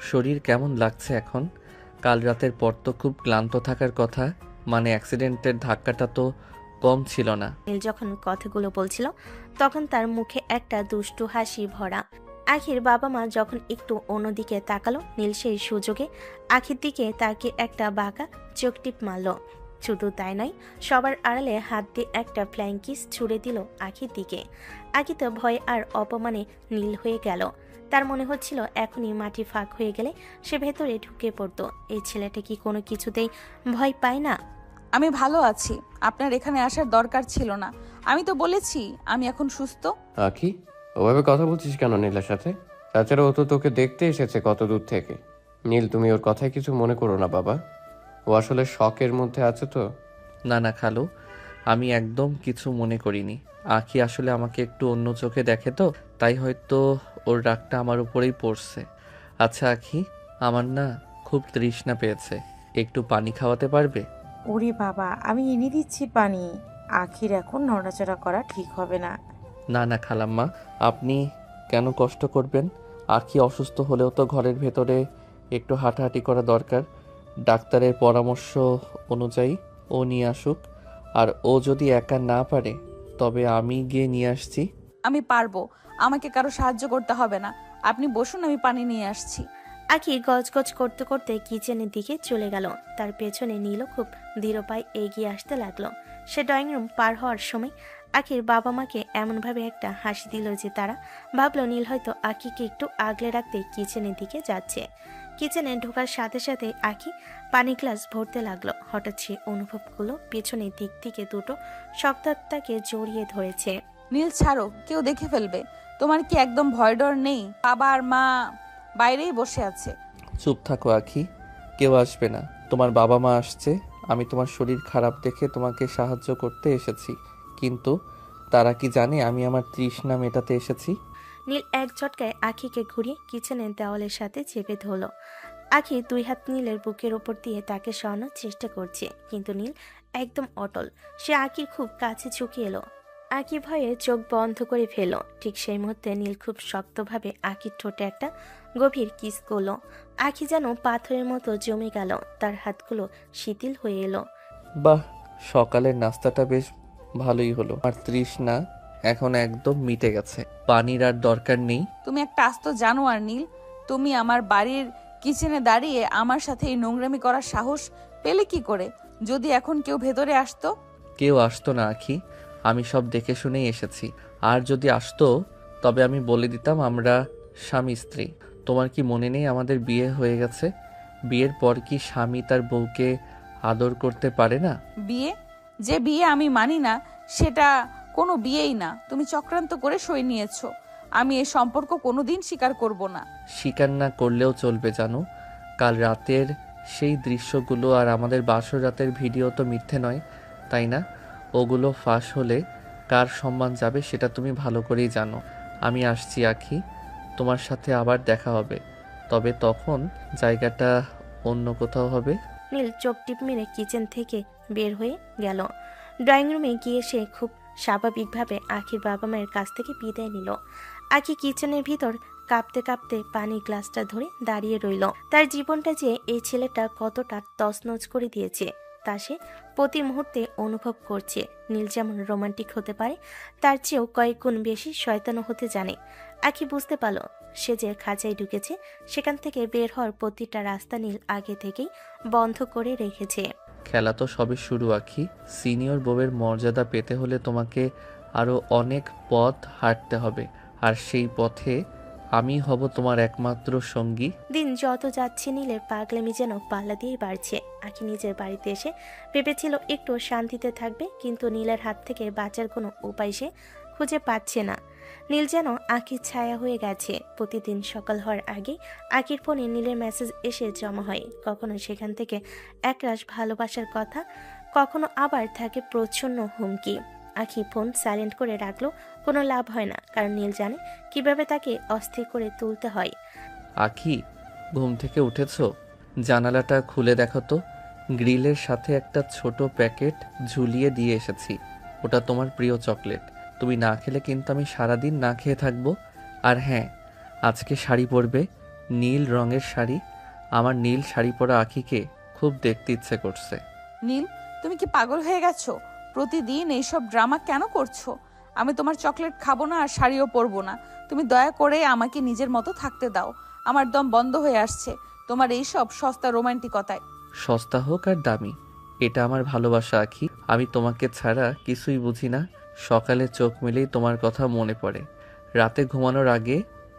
শরীর কেমন লাগছে এখন? কাল রাতের পর তো খুব ক্লান্ত থাকার কথা, মানে অ্যাক্সিডেন্টের ধাক্কাটা তো কম ছিল না। নীল যখন কথাগুলো বলছিল তখন তার মুখে একটা দুষ্টু হাসি ভরা। আখির বাবা মা যখন একটু অন্যদিকে তাকালো, নীল সেই সুযোগে আখির দিকে তাকে একটা বাঁকা চোখ টিপ মারল। শুধু তাই নয়, সবার আড়ালে হাত দিয়ে একটা ফ্লাইং কিস ছুড়ে দিল আখির দিকে। আখি তো ভয় আর অপমানে নীল হয়ে গেল। তার মনে হচ্ছিল এখনই মাটি ফাঁক হয়ে গেলে সে ভেতরে ঢুকে পড়তো। এই ছেলেটা কি কোনো কিছুতেই ভয় পায় না? আমি ভালো আছি, আপনার এখানে আসার দরকার ছিল না। আমি তো বলেছি আমি এখন সুস্থ। আখি, ওভাবে কথা বলছিস কেন নীলের সাথে? তাছাড়া ও তো তোকে দেখতে এসেছে কত দূর থেকে। নীল, তুমি ওর কথায় কিছু মনে করো না বাবা, ও আসলে শকের মধ্যে আছে তো। না না খালু, আমি একদম কিছু মনে করিনি। আখি আসলে আমাকে একটু অন্য চোখে দেখে তো, তাই হয়তো ওর রাগটা আমার উপরেই পড়ছে। আচ্ছা আখি, আমার না খুব তৃষ্ণা পেয়েছে, একটু পানি খাওয়াতে পারবে? ওরে বাবা, আমি এনে দিচ্ছি পানি। আখির এখন নড়াচড়া করা ঠিক হবে না। না না খালাম্মা, আপনি কেন কষ্ট করবেন? আখি অসুস্থ হলেও তো ঘরের ভেতরে একটু হাঁটাহাঁটি করা দরকার। ডাক্তারের পরামর্শ অনুযায়ী ও নিয়ে আসুক, আর ও যদি একা না পারে তবে আমি গিয়ে নিয়ে আসছি। আমি পারবো, আমাকে কারো সাহায্য করতে হবে না। আপনি বসুন, আমি পানি নিয়ে আসছি। আখি গজগজ করতে করতে কিচেনের দিকে চলে গেল। তার পেছনে নীলও খুব দৃঢ় পায়ে এগিয়ে আসতে লাগলো। সে ড্রয়িং রুম পার হওয়ার সময় আখির বাবা মাকে এমনভাবে একটা হাসি দিল যে তারা ভাবলো নীল হয়তো আখিকে একটু আগলে রাখতে কিচেনের দিকে যাচ্ছে। কিচেনে ঢোকার সাথে সাথে আখি পানি গ্লাস ভরতে লাগলো। হঠাৎ সে অনুভব করলো পেছনের দিক থেকে দুটো শক্ত হাত তাকে জড়িয়ে ধরেছে। নীল ছাড়ো, কেউ দেখে ফেলবে। তোমার কি একদম ভয় ডর নেই? বাবা আর মা বাইরেই বসে আছে। চুপ থাকো আখি, কেউ আসবে না। তোমার বাবা মা আসছে। আমি তোমার শরীর খারাপ দেখে তোমাকে সাহায্য করতে এসেছি, কিন্তু তারা কি জানে আমি আমার তৃষ্ণা মেটাতে এসেছি? নীল এক ঝটকায় আখিকে ঘুরিয়ে কিচেনের দেওয়ালের সাথে চেপে ধরল। আখি দুই হাত নীলের বুকের ওপর দিয়ে তাকে সরানোর চেষ্টা করছে, কিন্তু নীল একদম অটল। সে আখির খুব কাছে ঝুঁকে এলো। আখি ভয়ে চোখ বন্ধ করে ফেলল। ঠিক সেই মুহূর্তে নীল খুব শক্তভাবে আখির ঠোঁটে একটা গভীর কিস করলো। আখি যেন পাথরের মতো জমে গেল, তার হাতগুলো শিথিল হয়ে এলো। বাহ, সকালের নাস্তাটা বেশ ভালোই হলো। আর তৃষ্ণা এখন একদম মিটে গেছে, পানির আর দরকার নেই। তুমি একটা আস্ত জানোয়ার নীল। তুমি আমার বাড়ির কিচেনে দাঁড়িয়ে আমার সাথে এই নোংরামি করার সাহস পেলে কি করে? যদি এখন কেউ ভেতরে আসতো? কেউ আসতো না আখি, আমি সব দেখে শুনেই এসেছি। আর যদি আসতো তবে আমি বলে দিতাম আমরা স্বামী স্ত্রী। তোমার কি মনে নেই আমাদের বিয়ে হয়ে গেছে? বিয়ের পর কি স্বামী তার বউকে আদর করতে পারে না? বিয়ে? যে বিয়ে আমি মানি না সেটা কোনো বিয়েই না। তুমি চক্রান্ত করে সই নিয়েছো। আমি এই সম্পর্ক কোনোদিন স্বীকার করব না। স্বীকার না করলেও চলবে জানো। কাল রাতের সেই দৃশ্যগুলো আর আমাদের বাসর রাতের ভিডিও তো মিথ্যে নয়, তাই না? ওগুলো ফাঁস হলে কার সম্মান যাবে সেটা তুমি ভালো করেই জানো। আমি আসছি আখি, তোমার সাথে আবার দেখা হবে, তবে তখন জায়গাটা অন্য কোথাও হবে। নীল চোখ টিপ মেরে কিচেন থেকে বের হয়ে গেল। ড্রয়িং রুমে গিয়ে সে খুব স্বাভাবিকভাবে আখির বাবা মায়ের কাছ থেকে বিদায় নিল। আখি কিচেনের ভিতর কাঁপতে কাঁপতে পানির গ্লাসটা ধরে দাঁড়িয়ে রইল। তার জীবনটা যে এই ছেলেটা কতটা তছনছ করে দিয়েছে তা সে প্রতি মুহূর্তে অনুভব করছে। নীল যেমন রোমান্টিক হতে পারে, তার চেয়েও কয়েক গুণ বেশি শয়তানও হতে জানে। আখি বুঝতে পারল সে যে খাঁচায় ঢুকেছে সেখান থেকে বের হওয়ার প্রতিটা রাস্তা নীল আগে থেকেই বন্ধ করে রেখেছে। খেলা তো সবে শুরু আখি। সিনিয়র বউয়ের মর্যাদা পেতে হলে তোমাকে আরো অনেক পথ হাঁটতে হবে, আর সেই পথে আমি হব তোমার একমাত্র সঙ্গী। দিন যত যাচ্ছে নীলের পাগলামি যেন পাল্লা দিয়েই বাড়ছে। আখি নিজের বাড়িতে এসে ভেবেছিল একটু শান্তিতে থাকবে, কিন্তু নীলের হাত থেকে বাঁচার কোনো উপায় সে খুঁজে পাচ্ছে না। নীল যেন আখির ছায়া হয়ে গেছে। প্রতিদিন সকাল হওয়ার আগে আখির ফোনে নীলের মেসেজ এসে জমা হয়। কখনো সেখান থেকে একরাশ ভালোবাসার কথা, কখনো আবার থাকে প্রচ্ছন্ন হুমকি। আখি ফোন সাইলেন্ট করে রাখলো, কোনো লাভ হয় না, কারণ নীল জানে কিভাবে তাকে অস্থির করে তুলতে হয়। আখি, ঘুম থেকে উঠেছো? জানালাটা খুলে দেখো তো। গ্রিলের সাথে একটা ছোট প্যাকেট ঝুলিয়ে দিয়ে এসেছি। ওটা তোমার প্রিয় চকলেট। তুমি না খেলে কিন্তু আমি সারাদিন না খেয়ে থাকবো। আর হ্যাঁ, আজকে শাড়ি পরবে, নীল রঙের শাড়ি। আমার নীল শাড়ি পরা আখিকে খুব দেখতে ইচ্ছে করছে। নীল, তুমি কি পাগল হয়ে গেছো? প্রতিদিন এইসব ড্রামা কেন করছো? আমি তোমার চকলেট খাবো না আর শাড়িও পরবো না। তুমি দয়া করে আমাকে নিজের মতো থাকতে দাও। আমার দম বন্ধ হয়ে আসছে তোমার এইসব সস্তা রোমান্টিকতায়। সস্তা হোক আর দামি, এটা আমার ভালোবাসা আখি। আমি তোমাকে ছাড়া কিছুই বুঝি না। সকালে চোখ মেলেই তোমার কথা মনে পড়ে। রাতে ঘুমানোর আগে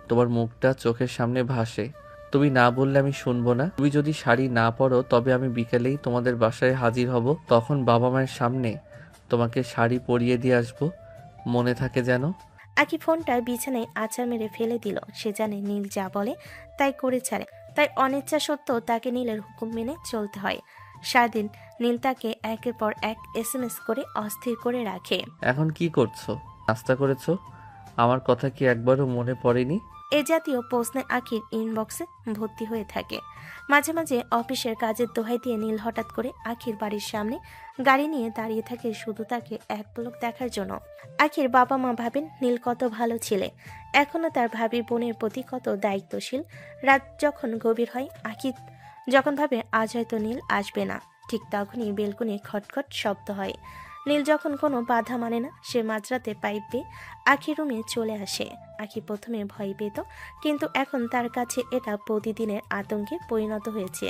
তোমার মুখটা চোখের সামনে ভাসে। তুমি না বললে আমি শুনবো না। তুমি যদি শাড়ি না পরো তবে আমি বিকেলেই তোমাদের বাসায় হাজির হব। তখন বাবা মায়ের সামনে তোমাকে শাড়ি পরিয়ে দিয়ে আসবো। মনে থাকে যেন। আখি ফোনটা বিছানায় আছাড় মেরে ফেলে দিল। সে জানে নীল যা বলে তাই করে ছাড়ে, তাই অনিচ্ছা সত্ত্বেও তাকে নীলের হুকুম মেনে চলতে হয়। সারাদিন নীল তাকে একের পর এক SMS করে অস্থির করে রাখে। এখন কি করছো? নাস্তা করেছো? আমার কথা কি একবারও মনে পড়েনি? এ জাতীয় প্রশ্নে আখির ইনবক্সে ভর্তি হয়ে থাকে। মাঝে মাঝে অফিসের কাজের দোহাই দিয়ে নীল হঠাৎ করে আখির বাড়ির সামনে গাড়ি নিয়ে দাঁড়িয়ে থাকে শুধু তাকে এক পলক দেখার জন্য। আখির বাবা মা ভাবেন নীল কত ভালো ছেলে, এখনো তার ভাবি বোনের প্রতি কত দায়িত্বশীল। রাত যখন গভীর হয়, আখি যখন ভাবে আজ হয়তো নীল আসবে না, ঠিক তখনই বেলকুনি খটখট শব্দ হয়। নীল যখন কোনো বাধা মানে না, সে মাঝরাতে পাইপ পেয়ে আখির রুমে চলে আসে। আখি প্রথমে ভয় পেত, কিন্তু এখন তার কাছে এটা প্রতিদিনের আতঙ্কে পরিণত হয়েছে।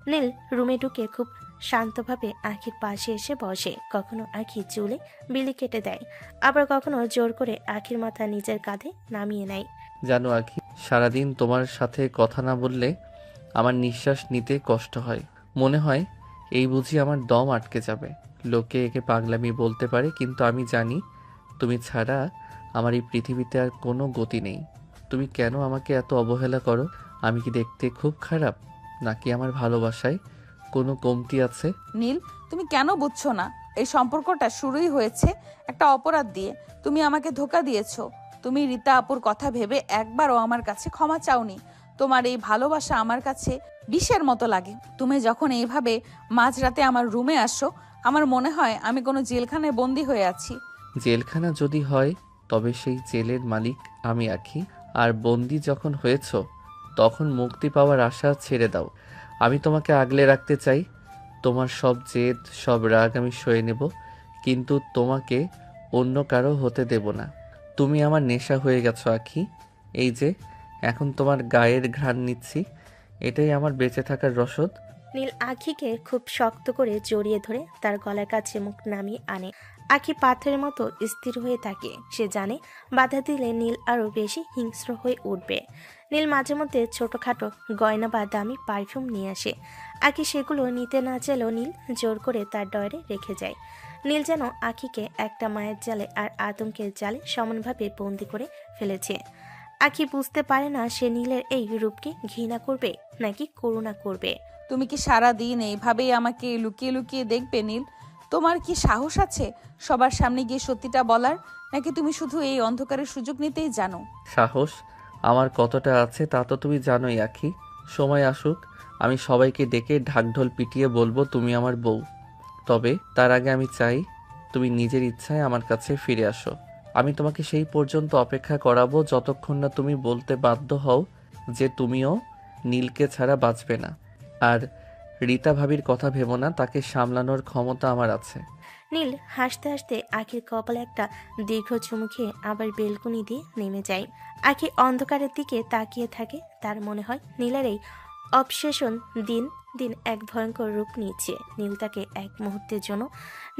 নীল রুমে ঢুকে খুব শান্তভাবে আখির পাশে এসে বসে। কখনো আখি চুলে বিলি কেটে দেয়, আবার কখনো জোর করে আখির মাথা নিজের কাঁধে নামিয়ে নেয়। জানো আখি, সারাদিন তোমার সাথে কথা না বললে আমার নিঃশ্বাস নিতে কষ্ট হয়। মনে হয় এই বুঝি আমার দম আটকে যাবে। লোকে একে পাগলামি বলতে পারে, কিন্তু আমি জানি তুমি ছাড়া আমার এই পৃথিবীতে আর কোনো গতি নেই। তুমি কেন আমাকে এত অবহেলা করো? আমি কি দেখতে খুব খারাপ, নাকি আমার ভালোবাসায় কোনো কমতি আছে? নীল, তুমি কেন বুঝছো না? এই সম্পর্কটা শুরুই হয়েছে একটা অপরাধ দিয়ে। তুমি আমাকে ধোঁকা দিয়েছো। তুমি রীতা আপুর কথা ভেবে একবারও আমার কাছে ক্ষমা চাওনি। তোমার এই ভালোবাসা আমার কাছে বিষের মতো লাগে। তুমি যখন এইভাবে মাঝরাতে আমার রুমে আসো, আমার মনে হয় আমি কোনো জেলখানায় বন্দি হয়ে আছি। জেলখানা যদি হয়, তবে সেই জেলের মালিক আমি আখি। আর বন্দি যখন হয়েছ, তখন মুক্তি পাওয়ার আশা ছেড়ে দাও। আমি তোমাকে আগলে রাখতে চাই। তোমার সব জেদ, সব রাগ আমি সয়ে নেব, কিন্তু তোমাকে অন্য কারো হতে দেব না। তুমি আমার নেশা হয়ে গেছো আখি। এই যে এখন তোমার গায়ের ঘ্রাণ নিচ্ছি, এটাই আমার বেঁচে থাকার রসদ। নীল আখিকে খুব শক্ত করে জড়িয়ে ধরে তার গলার কাছে মুখ নামিয়ে আনে। আখি পাথরের মতো স্থির হয়ে থাকে। সে জানে বাধা দিলে নীল আরো বেশি হিংস্র হয়ে উঠবে। নীল মাঝে মধ্যে ছোটখাটো গয়না বা দামি পারফিউম নিয়ে আসে। আখি সেগুলো নিতে না চাইলেও নীল জোর করে তার ডয়ারে রেখে যায়। নীল যেন আখিকে একটা মায়ের জালে আর আতঙ্কের জালে সমানভাবে বন্দি করে ফেলেছে। আখি বুঝতে পারে না সে নীলের এই রূপকে ঘৃণা করবে নাকি করুণা করবে। তুমি কি সারা দিন এইভাবেই আমাকে লুকিয়ে লুকিয়ে দেখবে নীল? তোমার কি সাহস আছে সবার সামনে গিয়ে সত্যিটা বলার, নাকি তুমি শুধু এই অন্ধকারের সুযোগ নিতেই জানো? সাহস আমার কতটা আছে তা তো তুমি জানোই আখি। সময় আসুক, আমি সবাইকে ডেকে ঢাকঢোল পিটিয়ে বলবো তুমি আমার বউ। তবে তার আগে আমি চাই তুমি নিজের ইচ্ছায় আমার কাছে ফিরে আসো। আমি তোমাকে সেই পর্যন্ত অপেক্ষা করাবো যতক্ষণ না তুমি বলতে বাধ্য হও যে তুমিও নীলকে ছাড়া বাঁচবে না। আর রীতা ভাবির কথা ভেবো না, তাকে সামলানোর ক্ষমতা আমার আছে। নীল হাসতে হাসতে আখির কপালে একটা দীর্ঘ চুমু খেয়ে আবার বেলকুনি দিয়ে নেমে যায়। আখি অন্ধকারের দিকে তাকিয়ে থাকে। তার মনে হয় নীলের এই অবসেশন দিন দিন এক ভয়ঙ্কর রূপ নিচ্ছে। নীল তাকে এক মুহূর্তের জন্য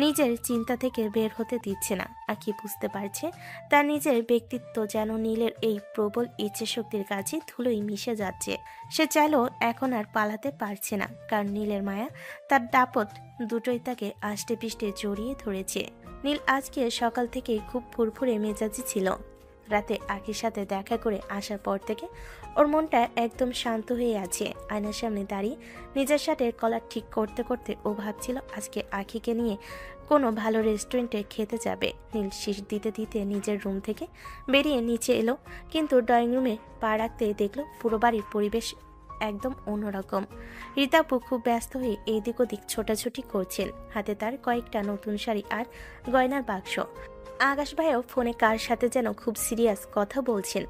নিজের চিন্তা থেকে বের হতে দিচ্ছে না। আখি বুঝতে পারছে তার নিজের ব্যক্তিত্ব যেন নীলের এই প্রবল ইচ্ছে শক্তির কাছে ধুলোই মিশে যাচ্ছে। সে চাইলেও এখন আর পালাতে পারছে না, কারণ নীলের মায়া, তার দাপট দুটোই তাকে আষ্টে পিষ্টে জড়িয়ে ধরেছে। নীল আজকে সকাল থেকেই খুব ফুরফুরে মেজাজি ছিল। রাতে আখির সাথে দেখা করে আসার পর থেকে ওর মনটা একদম শান্ত হয়ে আছে। আয়নার সামনে দাঁড়িয়ে নিজের শার্টের কলার ঠিক করতে করতে ও ভাবছিল আজকে আখিকে নিয়ে কোনো ভালো রেস্টুরেন্টে খেতে যাবে। নীল শীষ দিতে দিতে নিজের রুম থেকে বেরিয়ে নিচে এলো, কিন্তু ড্রয়িং রুমে পা রাখতে দেখলো পুরো বাড়ির পরিবেশ একদম অন্যরকম। রীতাপু খুব ব্যস্ত হয়ে এদিক ওদিক ছোটাছুটি করছেন। হাতে তার কয়েকটা নতুন শাড়ি আর গয়নার বাক্স। আকাশ ভাইও ফোনে কার সাথে যেন খুব সিরিয়াস কথা বলছেন।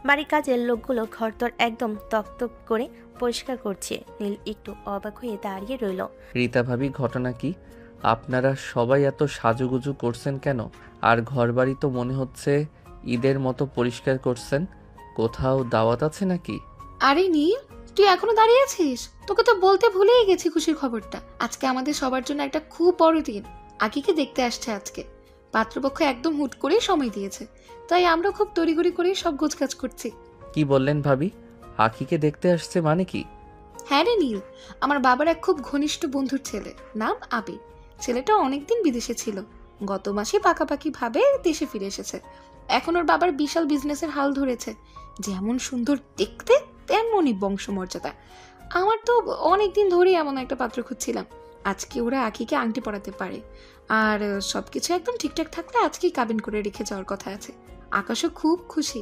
বাড়ির কাজের লোকগুলো ঘরদর একদম তকতক করে পরিষ্কার করছে। নীল একটু অবাক হয়ে দাঁড়িয়ে রইল। রীতা ভাবি, ঘটনা কি? আপনারা সবাই এত সাজুগুজু করছেন কেন? আর ঘরবাড়ি তো মনে হচ্ছে ঈদের মতো পরিষ্কার করছেন। কোথাও দাওয়াত আছে নাকি? আরে নীল, তুই এখনো দাঁড়িয়ে আছিস? তোকে তো বলতে ভুলেই গেছি খুশির খবরটা। আজকে আমাদের সবার জন্য একটা খুব বড় দিন। আকিকে দেখতে আসছে আজকে। পাত্রপক্ষ একদম হুট করে সময় দিয়েছে, তাই আমরা খুব তড়িঘড়ি করে সব গোছগাছ করছি। কি বললেন ভাবি? আখিকে দেখতে আসছে মানে কি? হ্যাঁ রে নীল, আমার বাবার এক খুব ঘনিষ্ঠ বন্ধুর ছেলে, নাম আবির। ছেলেটা অনেকদিন বিদেশে ছিল, গত মাসে পাকাপাকি ভাবে দেশে ফিরে এসেছে। এখন ওর বাবার বিশাল বিজনেসের হাল ধরেছে। যেমন সুন্দর দেখতে তেমনই বংশমর্যাদা। আমার তো অনেকদিন ধরেই এমন একটা পাত্র খুঁজছিলাম। আজকে ওরা আখিকে আংটি পরাতে পারে, আর সবকিছু একদম ঠিকঠাক থাকলে আজকেই কাবিন করে রেখে যাওয়ার কথা আছে। আকাশও খুব খুশি।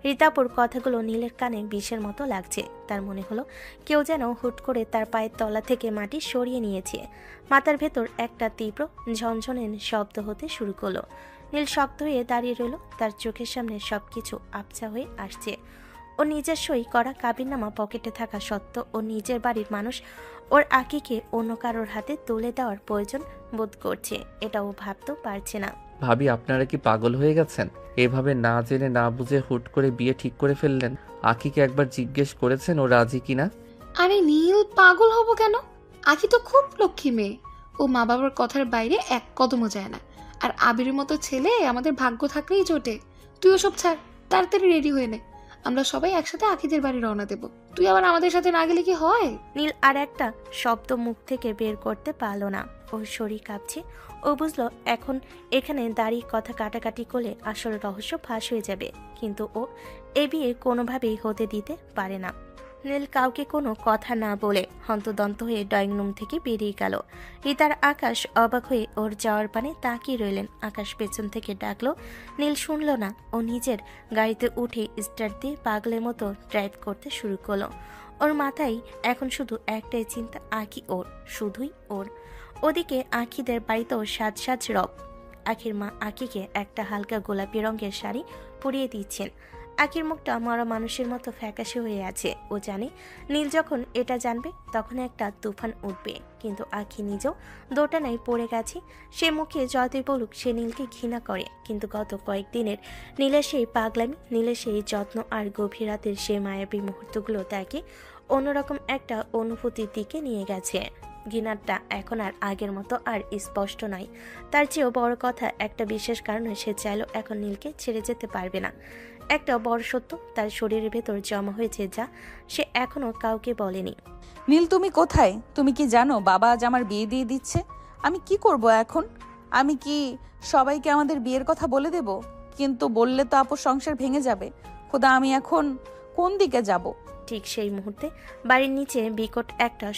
রীতাপুর কথাগুলো নীলের কানে বিষের মতো লাগছে। তার মনে হলো কেউ যেন হুট করে তার পায়ের তলা থেকে মাটি সরিয়ে নিয়েছে। মাথার ভেতর একটা তীব্র ঝনঝনের শব্দ হতে শুরু করলো। নীল শক্ত হয়ে দাঁড়িয়ে রইল। তার চোখের সামনে সবকিছু আবছা হয়ে আসছে। ও নিজের সই করা কাবিননামা পকেটে থাকা সত্ত্বেও ও নিজের বাড়ির মানুষ ওর আকিকে অন্য কারোর হাতে তুলে দেওয়ার প্রয়োজন বোধ করছে, এটাও ভাবতেও পারছে না। ভাবি আপনারা কি পাগল হয়ে গেছেন? এভাবে না জেনে না বুঝে হুট করে বিয়ে ঠিক করে ফেললেন। আখিকে একবার জিজ্ঞেস করেছেন ও রাজি কিনা? আরে নীল, পাগল হব কেন? আখি তো খুব লক্ষ্মী মেয়ে। ও মা বাবার কথার বাইরে এক কদমও যায় না। আর আবিরের মতো ছেলে আমাদের ভাগ্য থাকলেই জোটে। তুই ওসব ছাড়, তাড়াতাড়ি রেডি হয়ে নে। আমরা সবাই একসাথে আখিদের বাড়ি রওনা দেব। তুই আবার আমাদের সাথে না গেলে কি হয়? নীল আর একটা শব্দ মুখ থেকে বের করতে পারলো না। ওর শরীর কাঁপছে। ও বুঝলো এখন এখানে দাঁড়িয়ে কথা কাটাকাটি করলে আসল রহস্য ফাঁস হয়ে যাবে, কিন্তু ও এ বিয়ে কোনোভাবেই হতে দিতে পারে না। নীল কাউকে কোনো কথা না বলে হন্তদন্ত হয়ে ড্রয়িং রুম থেকে বেরিয়ে গেল। রিতার আকাশ অবাক হয়ে ওর যাওয়ার পানে তাকিয়ে রইলেন। আকাশ পেছন থেকে ডাকলো, নীল শুনল না। ও নিজের গাড়িতে উঠে স্টার্ট দিয়ে পাগলের মতো ড্রাইভ করতে শুরু করলো। ওর মাথায় এখন শুধু একটাই চিন্তা, আঁখি ওর, শুধুই ওর। ওদিকে আঁখিদের বাড়িতেও সাজ সাজ রব। আখির মা আঁখিকে একটা হালকা গোলাপি রঙের শাড়ি পরিয়ে দিচ্ছেন। আখির মুখটা মরা মানুষের মতো ফ্যাকাশে হয়ে আছে। ও জানে নীল যখন এটা জানবে তখন একটা তুফান উঠবে, কিন্তু আখি নিজেও দোটানায় পড়ে গেছে। সে মুখে যতই বলুক সে নীলকে ঘৃণা করে, কিন্তু গত কয়েকদিনের নীলের সেই পাগলামি, নীলের সেই যত্ন আর গভীর রাতের সেই মায়াবী মুহূর্তগুলো তাকে অন্যরকম একটা অনুভূতির দিকে নিয়ে গেছে। ঘৃণাটা এখন আর আগের মতো আর স্পষ্ট নয়। তার চেয়েও বড় কথা, একটা বিশেষ কারণে সে চাইলেও এখন নীলকে ছেড়ে যেতে পারবে না। একটা বড় সত্য তার শরীরের ভেতর জমা হয়েছে, যা সে এখনো কাউকে বলেনি। নীল, তুমি কোথায়? তুমি কি জানো বাবা আজ আমার বিয়ে দিয়ে দিচ্ছে? আমি কি করব এখন? আমি কি সবাইকে আমাদের বিয়ের কথা বলে দেব? কিন্তু বললে তো আপুর সংসার ভেঙে যাবে। খোদা, আমি এখন কোন দিকে যাব? ঠিক সেই মুহূর্তে বাড়ির নিচে বিকট একটা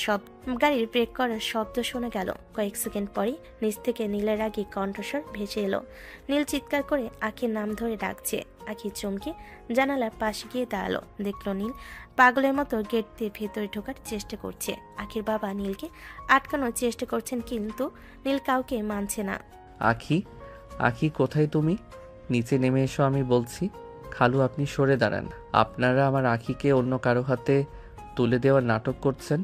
গাড়ির ব্রেক করার শব্দ শোনা গেল। কয়েক সেকেন্ড পরেই নিচ থেকে নীলের আগে কণ্ঠস্বর ভেসে এলো। নীল চিৎকার করে আখির নাম ধরে ডাকছে। আখি চমকে জানালার পাশে গিয়ে দাঁড়ালো। দেখলো নীল পাগলের মতো গেট দিয়ে ভেতরে ঢোকার চেষ্টা করছে। আখির বাবা নীলকে আটকানোর চেষ্টা করছেন, কিন্তু নীল কাউকে মানছে না। আখি, আখি কোথায় তুমি? নিচে নেমে এসো, আমি বলছি। খালু, আপনি সরে দাঁড়ান। আপনারা আমার আখিকে অন্য কারো হাতে তুলে দেওয়ার নাটক করছেন।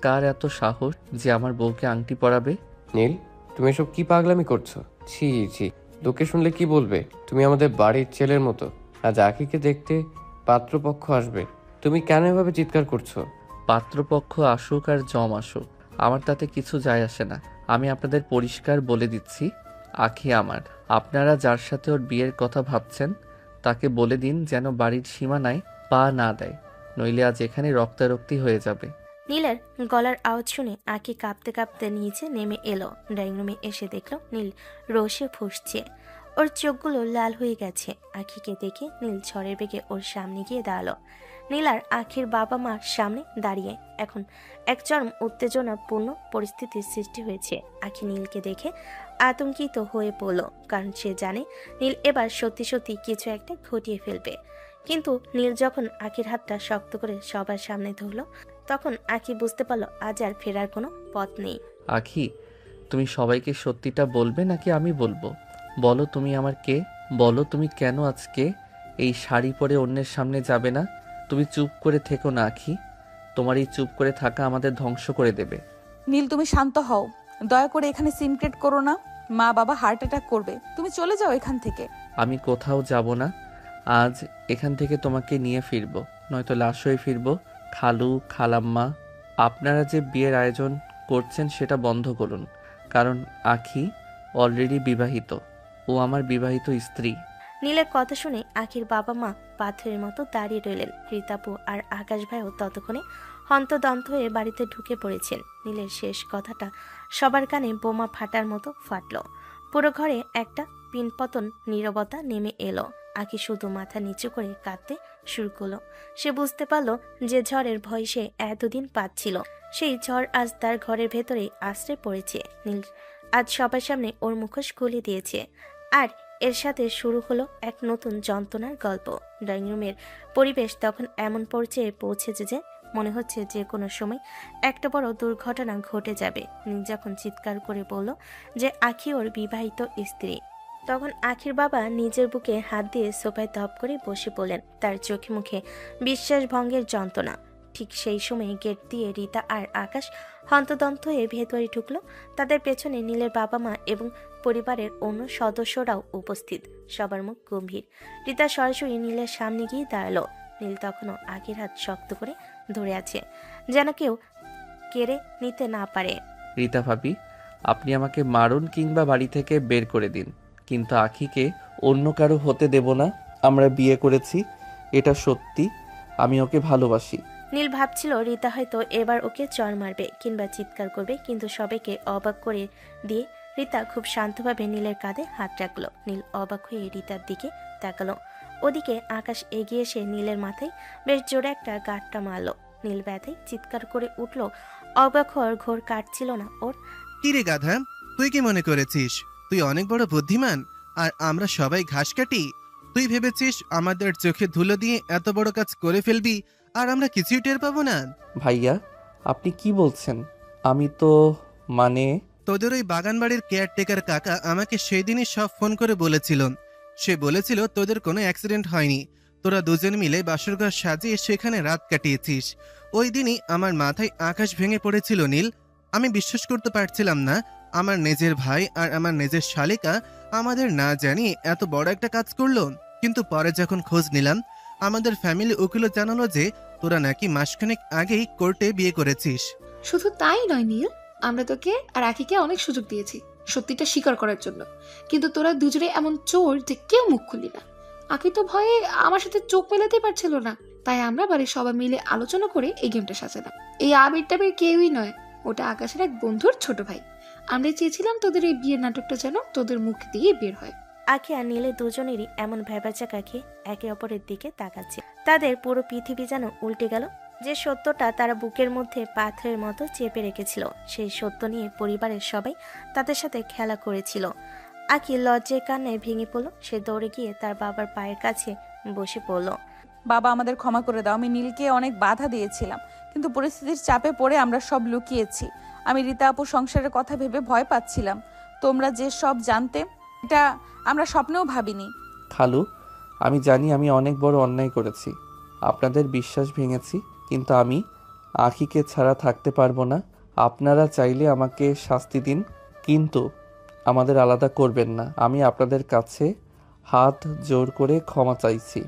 কার এত সাহস যে আমার বউকে আংটি পরাবে? নীল, তুমি এসব কি পাগলামি করছো? ছি ছি, লোকে শুনলে কি বলবে? তুমি আমাদের বাড়ির ছেলের মতো। আজ আখিকে দেখতে পাত্রপক্ষ আসবে, তুমি কেন এভাবে চিৎকার করছো? পাত্রপক্ষ আসুক আর জম আসুক, আমার তাতে কিছু যায় আসে না। আমি আপনাদের পরিষ্কার বলে দিচ্ছি, আখি আমার। আপনারা যার সাথে ওর বিয়ের কথা ভাবছেন তাকে বলে দিন যেন বাড়ির সীমানায় পা না দেয়, নইলে আজ এখানে রক্তারক্তি হয়ে যাবে। নীলের গলার আওয়াজ শুনে আঁকি কাঁপতে কাঁপতে নিচে নেমে এলো। ড্রয়িং রুমে এসে দেখলো নীল রোষে ফুঁসছে। ওর চোখগুলো লাল হয়ে গেছে। আখিকে দেখে নীল ঝড়ের বেগে ওর সামনে গিয়ে দাঁড়ালো। নীল আর আখির বাবা মার সামনে দাঁড়িয়ে এখন এক চরম উত্তেজনাপূর্ণ পরিস্থিতির সৃষ্টি হয়েছে। আখি নীলকে দেখে আতঙ্কিত হয়ে পড়লো, কারণ সে জানে নীল এবার সত্যি সত্যি কিছু একটা ঘটিয়ে ফেলবে। কিন্তু নীল যখন আখির হাতটা শক্ত করে সবার সামনে ধরলো, তখন আখি বুঝতে পারলো আজ আর ফেরার কোনো পথ নেই। আখি, তুমি সবাইকে সত্যিটা বলবে নাকি আমি বলবো? বলো তুমি আমার কে? বলো তুমি কেন আজকে এই শাড়ি পরে অন্যের সামনে যাবে না? তুমি চুপ করে থেকো না আখি, তোমার এই চুপ করে থাকা আমাদের ধ্বংস করে দেবে। নীল, তুমি শান্ত হও। দয়া করে এখানে সিন ক্রিয়েট করো না। মা বাবা হার্ট অ্যাটাক করবে। তুমি চলে যাও এখান থেকে। আমি কোথাও যাব না। আজ এখান থেকে তোমাকে নিয়ে ফিরবো, নয়তো লাশ হয়ে ফিরবো। খালু, খালাম্মা, আপনারা যে বিয়ের আয়োজন করছেন সেটা বন্ধ করুন, কারণ আখি অলরেডি বিবাহিত। ও আমার বিবাহিত স্ত্রী। নীলের কথা শুনে আখির বাবা মা পাথরের মতো দাঁড়িয়ে রইলেন। রীতাপু আর আকাশ ভাইও ততক্ষণে হন্তদন্ত হয়ে বাড়িতে ঢুকে পড়েছেন। নীলের শেষ কথাটা সবার কানে বোমা ফাটার মতো ফাটল। পুরো ঘরে একটা পিনপতন নীরবতা নেমে এলো। আখি শুধু মাথা নিচু করে কাঁদতে শুরু করলো। সে বুঝতে পারলো যে ঝড়ের ভয় সে এতদিন পাচ্ছিল, সেই ঝড় আজ তার ঘরের ভেতরেই আশ্রয় পড়েছে। নীল আজ সবার সামনে ওর মুখোশ খুলে দিয়েছে, আর এর সাথে শুরু হলো এক নতুন যন্ত্রণার গল্প। ড্রয়িং রুমের পরিবেশ তখন এমন পর্যায়ে পৌঁছেছে যে মনে হচ্ছে যে কোনো সময় একটা বড় দুর্ঘটনা ঘটে যাবে। নীল যখন চিৎকার করে বলল যে আখি ওর বিবাহিত স্ত্রী, তখন আখির বাবা নিজের বুকে হাত দিয়ে সোফায় ধপ করে বসে পড়লেন। তার চোখে মুখে বিশ্বাস ভঙ্গের যন্ত্রণা। ঠিক সেই সময় গেট দিয়ে রিতা আর আকাশ হন্তদন্ত হয়ে ভেতরে ঢুকলো। তাদের পেছনে নীলের বাবা মা এবং পরিবারের অন্য সদস্যরাও উপস্থিত। সবার মুখ গম্ভীর। রিতা সরাসরি নীলের সামনে গিয়ে দাঁড়ালো। নীল তখনও আখির হাত শক্ত করে ধরে আছে, যেন কেউ কেড়ে নিতে না পারে। রীতা ভাবি, আপনি আমাকে মারুন কিংবা বাড়ি থেকে বের করে দিন, কিন্তু আখিকে অন্য কারো হতে দেব না। আমরা বিয়ে করেছি, এটা সত্যি। আমি ওকে ভালোবাসি। নীল ভাবছিল রিতা হয়তো এবার ওকে চড় মারবে কিংবা চিৎকার করবে, কিন্তু সবাইকে অবাক করে দিয়ে রিতা খুব শান্তভাবে নীলের কাঁধে হাত রাখলো। নীল অবাক হয়ে রিতার দিকে তাকালো। ওদিকে আকাশ এগিয়ে এসে নীলের মাথায় বেশ জোরে একটা গাঁটটা মারলো। নীল ব্যথায় চিৎকার করে উঠল। অবাক হওয়ার ঘোর কাটছিল না ওর। কিরে গাধা, তুই কি মনে করেছিস তুই অনেক বড় বুদ্ধিমান আর আমরা সবাই ঘাস কাটি? তুই ভেবেছিস আমাদের চোখে ধুলো দিয়ে এত বড় কাজ করে ফেলবি আর আমরা কিছুই টের পাবো না? ভাইয়া, আপনি কি বলছেন? আমি তো মানে তোদের ওই বাগানবাড়ির কেয়ারটেকার কাকা আমাকে সেই দিনই সব ফোন করে বলেছিল। সে বলেছিল তোদের কোনো অ্যাক্সিডেন্ট হয়নি, তোরা দুজন মিলে বাসরঘর সাজিয়ে সেখানে রাত কাটিয়েছিস। ওই দিনই আমার মাথায় আকাশ ভেঙে পড়েছিল নীল। আমি বিশ্বাস করতে পারছিলাম না আমার নিজের ভাই আর আমার নিজের শালিকা আমাদের না জানিয়ে এত বড় একটা কাজ করলো। কিন্তু পরে যখন খোঁজ নিলাম, আমাদের ফ্যামিলি উকিলও জানালো যে তোরা নাকি মাসখানেক আগেই কোর্টে বিয়ে করেছিস। শুধু তাই নয় নীল, আমরা তোকে আর আখিকে অনেক সুযোগ দিয়েছি সত্যিটা স্বীকার করার জন্য, কিন্তু তোরা দুজনে এমন চোর যে কেউ মুখ খুললি না। আখি তো ভয়ে আমার সাথে চোখ মেলাতে পারছিল না, তাই আমরা বাড়ির সবাই মিলে আলোচনা করে এই গেমটা সাজালাম। এই আবির টাবির কেউই নয়, ওটা আকাশের এক বন্ধুর ছোট ভাই। আমরা চেয়েছিলাম তোদের এই বিয়ের নাটকটা যেন তোদের মুখ দিয়ে বের হয়। আখি আর নীলে দুজনেরই এমন ভেবাচাক আঁখি একে অপরের দিকে তাকাচ্ছে। তাদের পুরো পৃথিবী যেন উল্টে গেল। যে সত্যটা তারা বুকের মধ্যে পাথরের মতো চেপে রেখেছিল, সেই সত্য নিয়ে পরিবারের সবাই তাদের সাথে খেলা করেছিল। আখি লজ্জায় কান্নায় ভেঙে পড়ল। সে দৌড়ে গিয়ে তার বাবার পায়ের কাছে বসে পড়ল। বাবা, আমাদের ক্ষমা করে দাও। আমি নীলকে অনেক বাধা দিয়েছিলাম, কিন্তু পরিস্থিতির চাপে পড়ে আমরা সব লুকিয়েছি। আমি রীতা আপুর সংসারের কথা ভেবে ভয় পাচ্ছিলাম। তোমরা যে সব জানতে, এটা আমরা স্বপ্নেও ভাবিনি। খালু, আমি জানি আমি অনেক বড় অন্যায় করেছি, আপনাদের বিশ্বাস ভেঙেছি, কিন্তু আমি আখিকে ছাড়া থাকতে পারবো না। আপনারা চাইলে আমাকে শাস্তি দিন, কিন্তু আমাদের আলাদা করবেন না। আমি আপনাদের কাছে হাত জোর করে ক্ষমা চাইছি।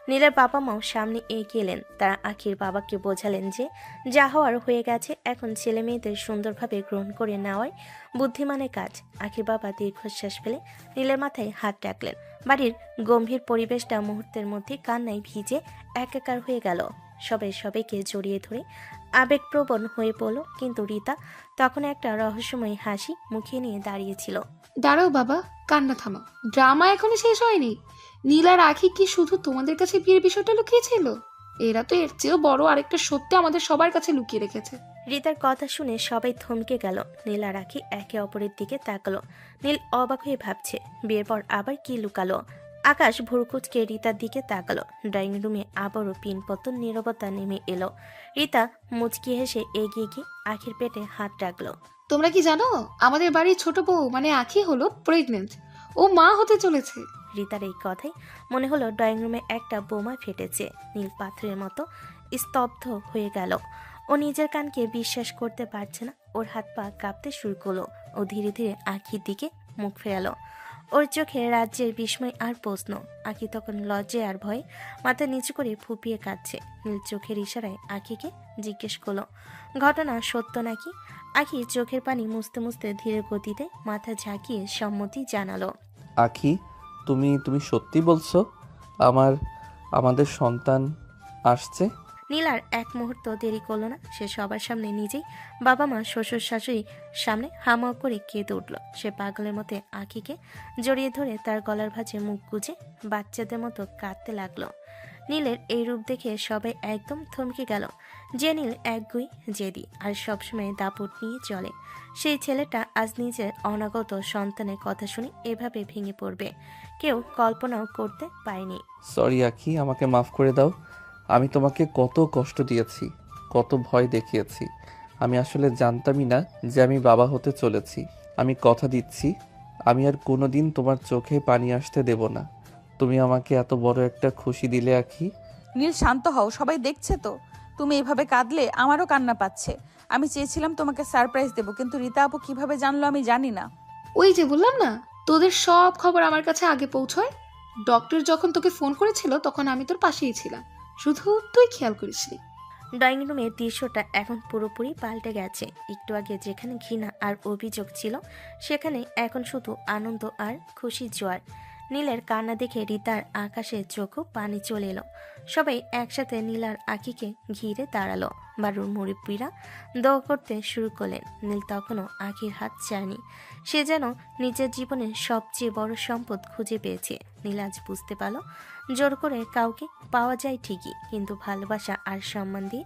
নীলের বাবা মাও সামনে এগিয়ে এলেন। তারা আখির বাবাকে বোঝালেন যে যা হওয়ার হয়ে গেছে, এখন ছেলে মেয়েদের সুন্দরভাবে গ্রহণ করে নেওয়াই বুদ্ধিমানের কাজ। আখির বাবা দীর্ঘশ্বাস ফেলে নীলের মাথায় হাত রাখলেন। বাড়ির গম্ভীর পরিবেশটা মুহূর্তের মধ্যে কান্নায় ভিজে একাকার হয়ে গেল। সবাই সবাইকে জড়িয়ে ধরে আবেগপ্রবণ হয়ে পড়ল, কিন্তু রীতা তখন একটা রহস্যময় হাসি মুখে নিয়ে দাঁড়িয়েছিল। দাঁড়াও বাবা, কান্না থামাও। ড্রামা এখনো শেষ হয়নি। নীল আর আখি কি শুধু তোমাদের কাছে বিয়ের বিষয়টা লুকিয়েছিল? এরা তো এর চেয়েও বড় আরেকটা সত্যি আমাদের সবার কাছে লুকিয়ে রেখেছে। রীতার কথা শুনে সবাই থমকে গেল। নীল আর আখি একে অপরের দিকে তাকালো। নীল অবাক হয়ে ভাবছে বিয়ের পর আবার কি লুকালো। আকাশ ভুরকুচকে রীতার দিকে তাকালো। ড্রয়িং রুমে আবারও পিনপতন নীরবতা নেমে এলো। রীতা মুচকি হেসে এগিয়ে গিয়ে আখির পেটে হাত রাখলো। তোমরা কি জানো, আমাদের বাড়ির ছোট বউ মানে আখি হলো প্রেগনেন্ট। ও মা হতে চলেছে। রীতার এই কথাই মনে হলো ড্রয়িং রুমে একটা বোমা ফেটেছে। নীল পাথরের মতো স্তব্ধ হয়ে গেল। ও নিজের কানকে বিশ্বাস করতে পারছে না। ওর হাত পা কাঁপতে শুরু করলো। ও ধীরে ধীরে আখির দিকে মুখ ফেরালো। ওর চোখে রাজ্যের বিস্ময় আর প্রশ্ন। আখি তখন লজ্জায় আর ভয়ে মাথা নিচু করে ফুপিয়ে কাঁদছে। নীল চোখের ইশারায় আখিকে জিজ্ঞেস করলো, ঘটনা সত্য নাকি? আখি চোখের পানি মুছতে মুছতে ধীরে গতিতে মাথা ঝাঁকিয়ে সম্মতি জানালো। আখি, তুমি সত্যি বলছো? আমাদের সন্তান আসছে? নীল আর এক মুহূর্ত দেরি করলো না। সে সবার সামনে নিজেই বাবা মা শ্বশুর শাশুড়ি সামনে হামাও করে কেঁদে উঠল। সে পাগলের মতো আখিকে জড়িয়ে ধরে তার গলার ভাঁজে মুখ গুজে বাচ্চাদের মতো কাঁদতে লাগলো। নীলের এই রূপ দেখে সবাই একদম থমকে গেল। যে নীল একগুই জেদি আর সবসময় দাপট নিয়ে চলে, সেই ছেলেটা আজ নিজের অনাগত সন্তানের কথা শুনে এভাবে ভেঙে পড়বে কেউ কল্পনাও করতে পারেনি। সরি আখি, আমাকে মাফ করে দাও। আমি তোমাকে কত কষ্ট দিয়েছি, কত ভয় দেখিয়েছি। আমি আসলে জানতামই না যে আমি বাবা হতে চলেছি। আমি কথা দিচ্ছি, আমি আর কোনোদিন তোমার চোখে পানি আসতে দেব না। তুমি আমাকে এত বড় একটা খুশি দিলে আখি। নীল, শান্ত হও, সবাই দেখছে তো। তুমি এভাবে কাঁদলে আমারও কান্না পাচ্ছে। আমি চেয়েছিলাম তোমাকে সারপ্রাইজ দেবো, কিন্তু রীতা আপু কিভাবে জানলো আমি জানি না। ওই যে বললাম না, তোদের সব খবর আমার কাছে আগে পৌঁছয়। ডক্টর যখন তোকে ফোন করেছিল তখন আমি তোর পাশেই ছিলাম, শুধু তুই খেয়াল করিসনি। ড্রয়িং রুমের দৃশ্যটা এখন পুরোপুরি পাল্টে গেছে। একটু আগে যেখানে ঘৃণা আর অভিযোগ ছিল, সেখানে এখন শুধু আনন্দ আর খুশির জোয়ার। নীলের কান্না দেখে রীতার আকাশে চোখও পানি চলে এলো। সবাই একসাথে নীল আর আঁখিকে ঘিরে দাঁড়ালো। বাড়ির মুরব্বীরা দোয়া করতে শুরু করলেন। নীল তখনও আঁখির হাত চায়নি। সে যেন নিজের জীবনের সবচেয়ে বড় সম্পদ খুঁজে পেয়েছে। নীল আজ বুঝতে পারল, জোর করে কাউকে পাওয়া যায় ঠিকই, কিন্তু ভালোবাসা আর সম্মান দিয়ে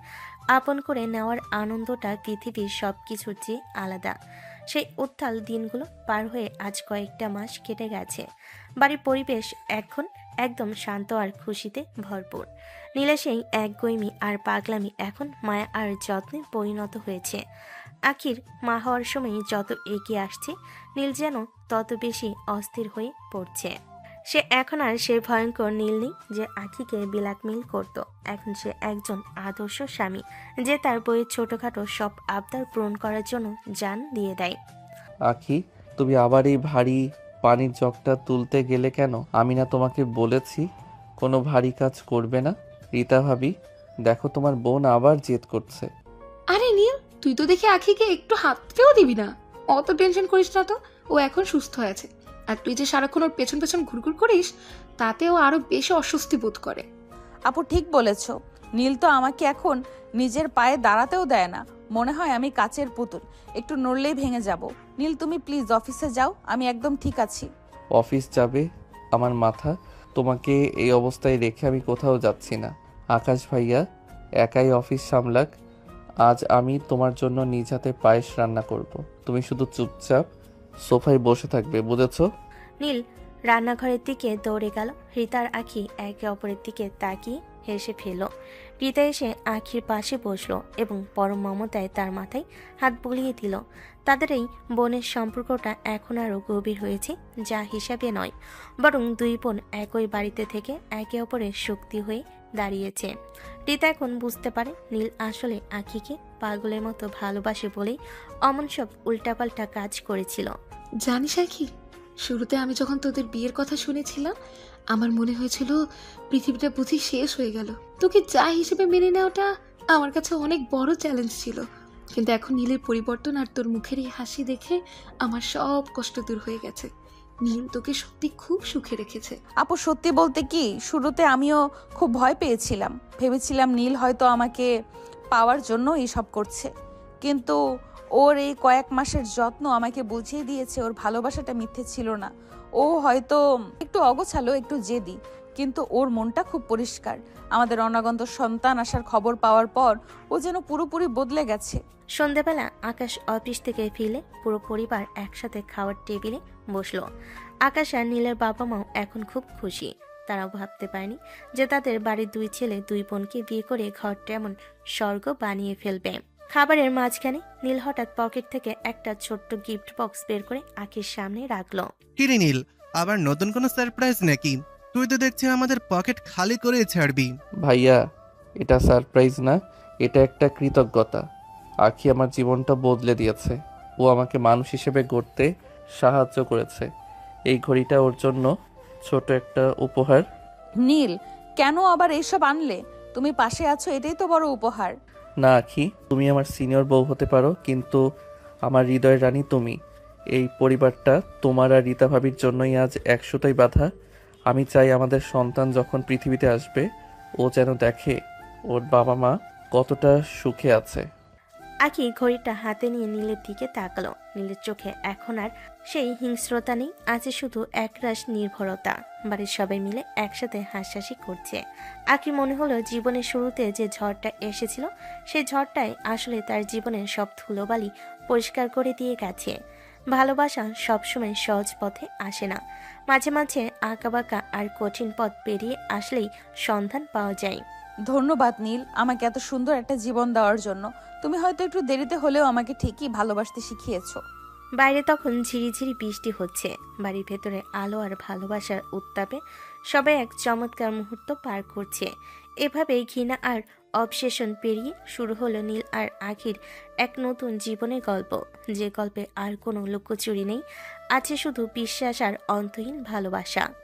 আপন করে নেওয়ার আনন্দটা পৃথিবীর সব কিছুর চেয়ে আলাদা। সেই উত্তাল দিনগুলো পার হয়ে আজ কয়েকটা মাস কেটে গেছে। বাড়ির পরিবেশ এখন একদম শান্ত আর খুশিতে ভরপুর। নীলা সেই একগুঁইমি আর পাগলামি এখন মায়া আর যত্নে পরিণত হয়েছে। আখির মা হওয়ার সময় যত এগিয়ে আসছে, নীল যেন তত বেশি অস্থির হয়ে পড়ছে। সে এখন আর সেই ভয়ঙ্কর নীল নেই যে আখিকে ব্ল্যাকমেইল করত। এখন সে একজন আদর্শ স্বামী, যে তার বইয়ের ছোটখাটো সব আবদার পূরণ করার জন্য জান দিয়ে দেয়। আখি, তুমি আবার এই ভারী পানির জগটা তুলতে গেলে কেন? আমি না তোমাকে বলেছি কোনো ভারী কাজ করবে না? রীতা ভাবি, দেখো তোমার বোন আবার জেদ করছে। আরে নীল, তুই তো দেখি আখিকে একটু হাততেও দিবি না। অত টেনশন করিস না তো, ও এখন সুস্থ আছে। আর তুই যে সারাক্ষণ ওর পেছন পেছন ঘুরঘুর করিস, তাতে ও আরো বেশি অস্বস্তি বোধ করে। আপু ঠিক বলেছ। নীল তো আমাকে এখন নিজের পায়ে দাঁড়াতেও দেয় না। মনে হয় আমি কাচের পুতুল, একটু নড়লেই ভেঙে যাব। নীল তুমি প্লিজ অফিসে যাও, আমি একদম ঠিক আছি। অফিস যাবে? আমার মাথা, তোমাকে এই অবস্থায় রেখে আমি কোথাও যাচ্ছি না। আকাশ ভাইয়া একাই অফিস সামলাক, আজ আমি তোমার জন্য নিজ হাতে পায়েস রান্না করব। তুমি শুধু চুপচাপ সোফায় বসে থাকবে, বুঝেছো? নীল রান্নাঘরের দিকে দৌড়ে গেল। রীতার আঁখি একে অপরের দিকে তাকিয়ে হেসে ফেল। রীতা এসে আঁখির পাশে বসলো এবং পরম মমতায় তার মাথায় হাত বুলিয়ে দিল। তাদের এই বোনের সম্পর্কটা এখন আরও গভীর হয়েছে, যা হিসাবে নয়, বরং দুই বোন একই বাড়িতে থেকে একে অপরের শক্তি হয়ে দাঁড়িয়েছে। রীতা এখন বুঝতে পারে নীল আসলে আঁখিকে পাগলের মতো ভালোবাসে বলেই অমন সব উল্টাপাল্টা কাজ করেছিল। জানিস আখি, শুরুতে আমি যখন তোদের বিয়ের কথা শুনেছিলাম, আমার মনে হয়েছিল পৃথিবীটা বুঝি শেষ হয়ে গেল। তোকে যা হিসেবে মেনে নেওয়াটা আমার কাছে অনেক বড় চ্যালেঞ্জ ছিল। কিন্তু এখন নীলের পরিবর্তন আর তোর মুখের এই হাসি দেখে আমার সব কষ্ট দূর হয়ে গেছে। নীল তোকে সত্যি খুব সুখে রেখেছে। আপু সত্যি বলতে কি, শুরুতে আমিও খুব ভয় পেয়েছিলাম। ভেবেছিলাম নীল হয়তো আমাকে পাওয়ার জন্য এইসব করছে, কিন্তু ওর এই কয়েক মাসের যত্ন আমাকে বুঝিয়ে দিয়েছে ওর ভালোবাসাটা মিথ্যে ছিল না। ও হয়তো একটু অগোছালো, একটু জেদি, কিন্তু ওর মনটা খুব পরিষ্কার। আমাদের অনাগত সন্তান আসার খবর পাওয়ার পর ও যেন পুরোপুরি বদলে গেছে। সন্ধ্যাবেলা আকাশ অফিস থেকে ফিরে পুরো পরিবার একসাথে খাওয়ার টেবিলে বসলো। আকাশ আর নীলের বাবা মাও এখন খুব খুশি। তারাও ভাবতে পারেনি যে তাদের বাড়ির দুই ছেলে দুই বোনকে বিয়ে করে ঘরটা এমন স্বর্গ বানিয়ে ফেলবে। খাবারের মাঝখানে নীল হঠাৎ পকেট থেকে একটা ছোট্ট গিফট বক্স বের করে আখির সামনে রাখলো। কিরে নীল, আবার নতুন কোনো সারপ্রাইজ নাকি? তুই তো দেখছি আমাদের পকেট খালি করে ছাড়বি। ভাইয়া, এটা সারপ্রাইজ না, এটা একটা কৃতজ্ঞতা। আখি আমার জীবনটা বদলে দিয়েছে। ও আমাকে মানুষ হিসেবে গড়তে সাহায্য করেছে। এই ঘড়িটা ওর জন্য ছোট একটা উপহার। নীল, কেন আবার এইসব আনলে? তুমি পাশে আছো, এটাই তো বড় উপহার। না আখি, তুমি আমার সিনিয়র বউ হতে পারো, কিন্তু আমার হৃদয়ের রানী তুমি। এই পরিবারটা তোমার আর রীতা ভাবির জন্যই আজ 100টাই বাধা। আমি চাই আমাদের সন্তান যখন পৃথিবীতে আসবে, ও যেন দেখে ওর বাবা মা কতটা সুখে আছে। আখি ঘড়িটা হাতে নিয়ে নীলের দিকে তাকালো। নীলের চোখে এখন আর সেই হিংস্রতা নেই, আছে শুধু একরাশ নির্ভরতা। বাড়ির সবাই মিলে একসাথে হাসাহাসি করছে। আখি মনে হলো জীবনের শুরুতে যে ঝড়টা এসেছিল, সেই ঝড়টাই আসলে তার জীবনের সব ধুলোবালি পরিষ্কার করে দিয়ে গেছে। ভালোবাসা সবসময় সহজ পথে আসে না, মাঝে মাঝে আঁকাবাঁকা আর কঠিন পথ পেরিয়ে আসলেই সন্ধান পাওয়া যায়। ধন্যবাদ নীল, আমাকে এত সুন্দর একটা জীবন দেওয়ার জন্য। তুমি হয়তো একটু দেরিতে হলেও আমাকে ঠিকই ভালোবাসতে শিখিয়েছো। বাইরে তখন ঝিরিঝিরি বৃষ্টি হচ্ছে। বাড়ির ভেতরে আলো আর ভালোবাসার উত্তাপে সবাই এক চমৎকার মুহূর্ত পার করছে। এভাবেই ঘৃণা আর অবসেশন পেরিয়ে শুরু হলো নীল আর আখির এক নতুন জীবনের গল্প, যে গল্পে আর কোনো লুকোচুরি নেই, আছে শুধু বিশ্বাস আর অন্তহীন ভালোবাসা।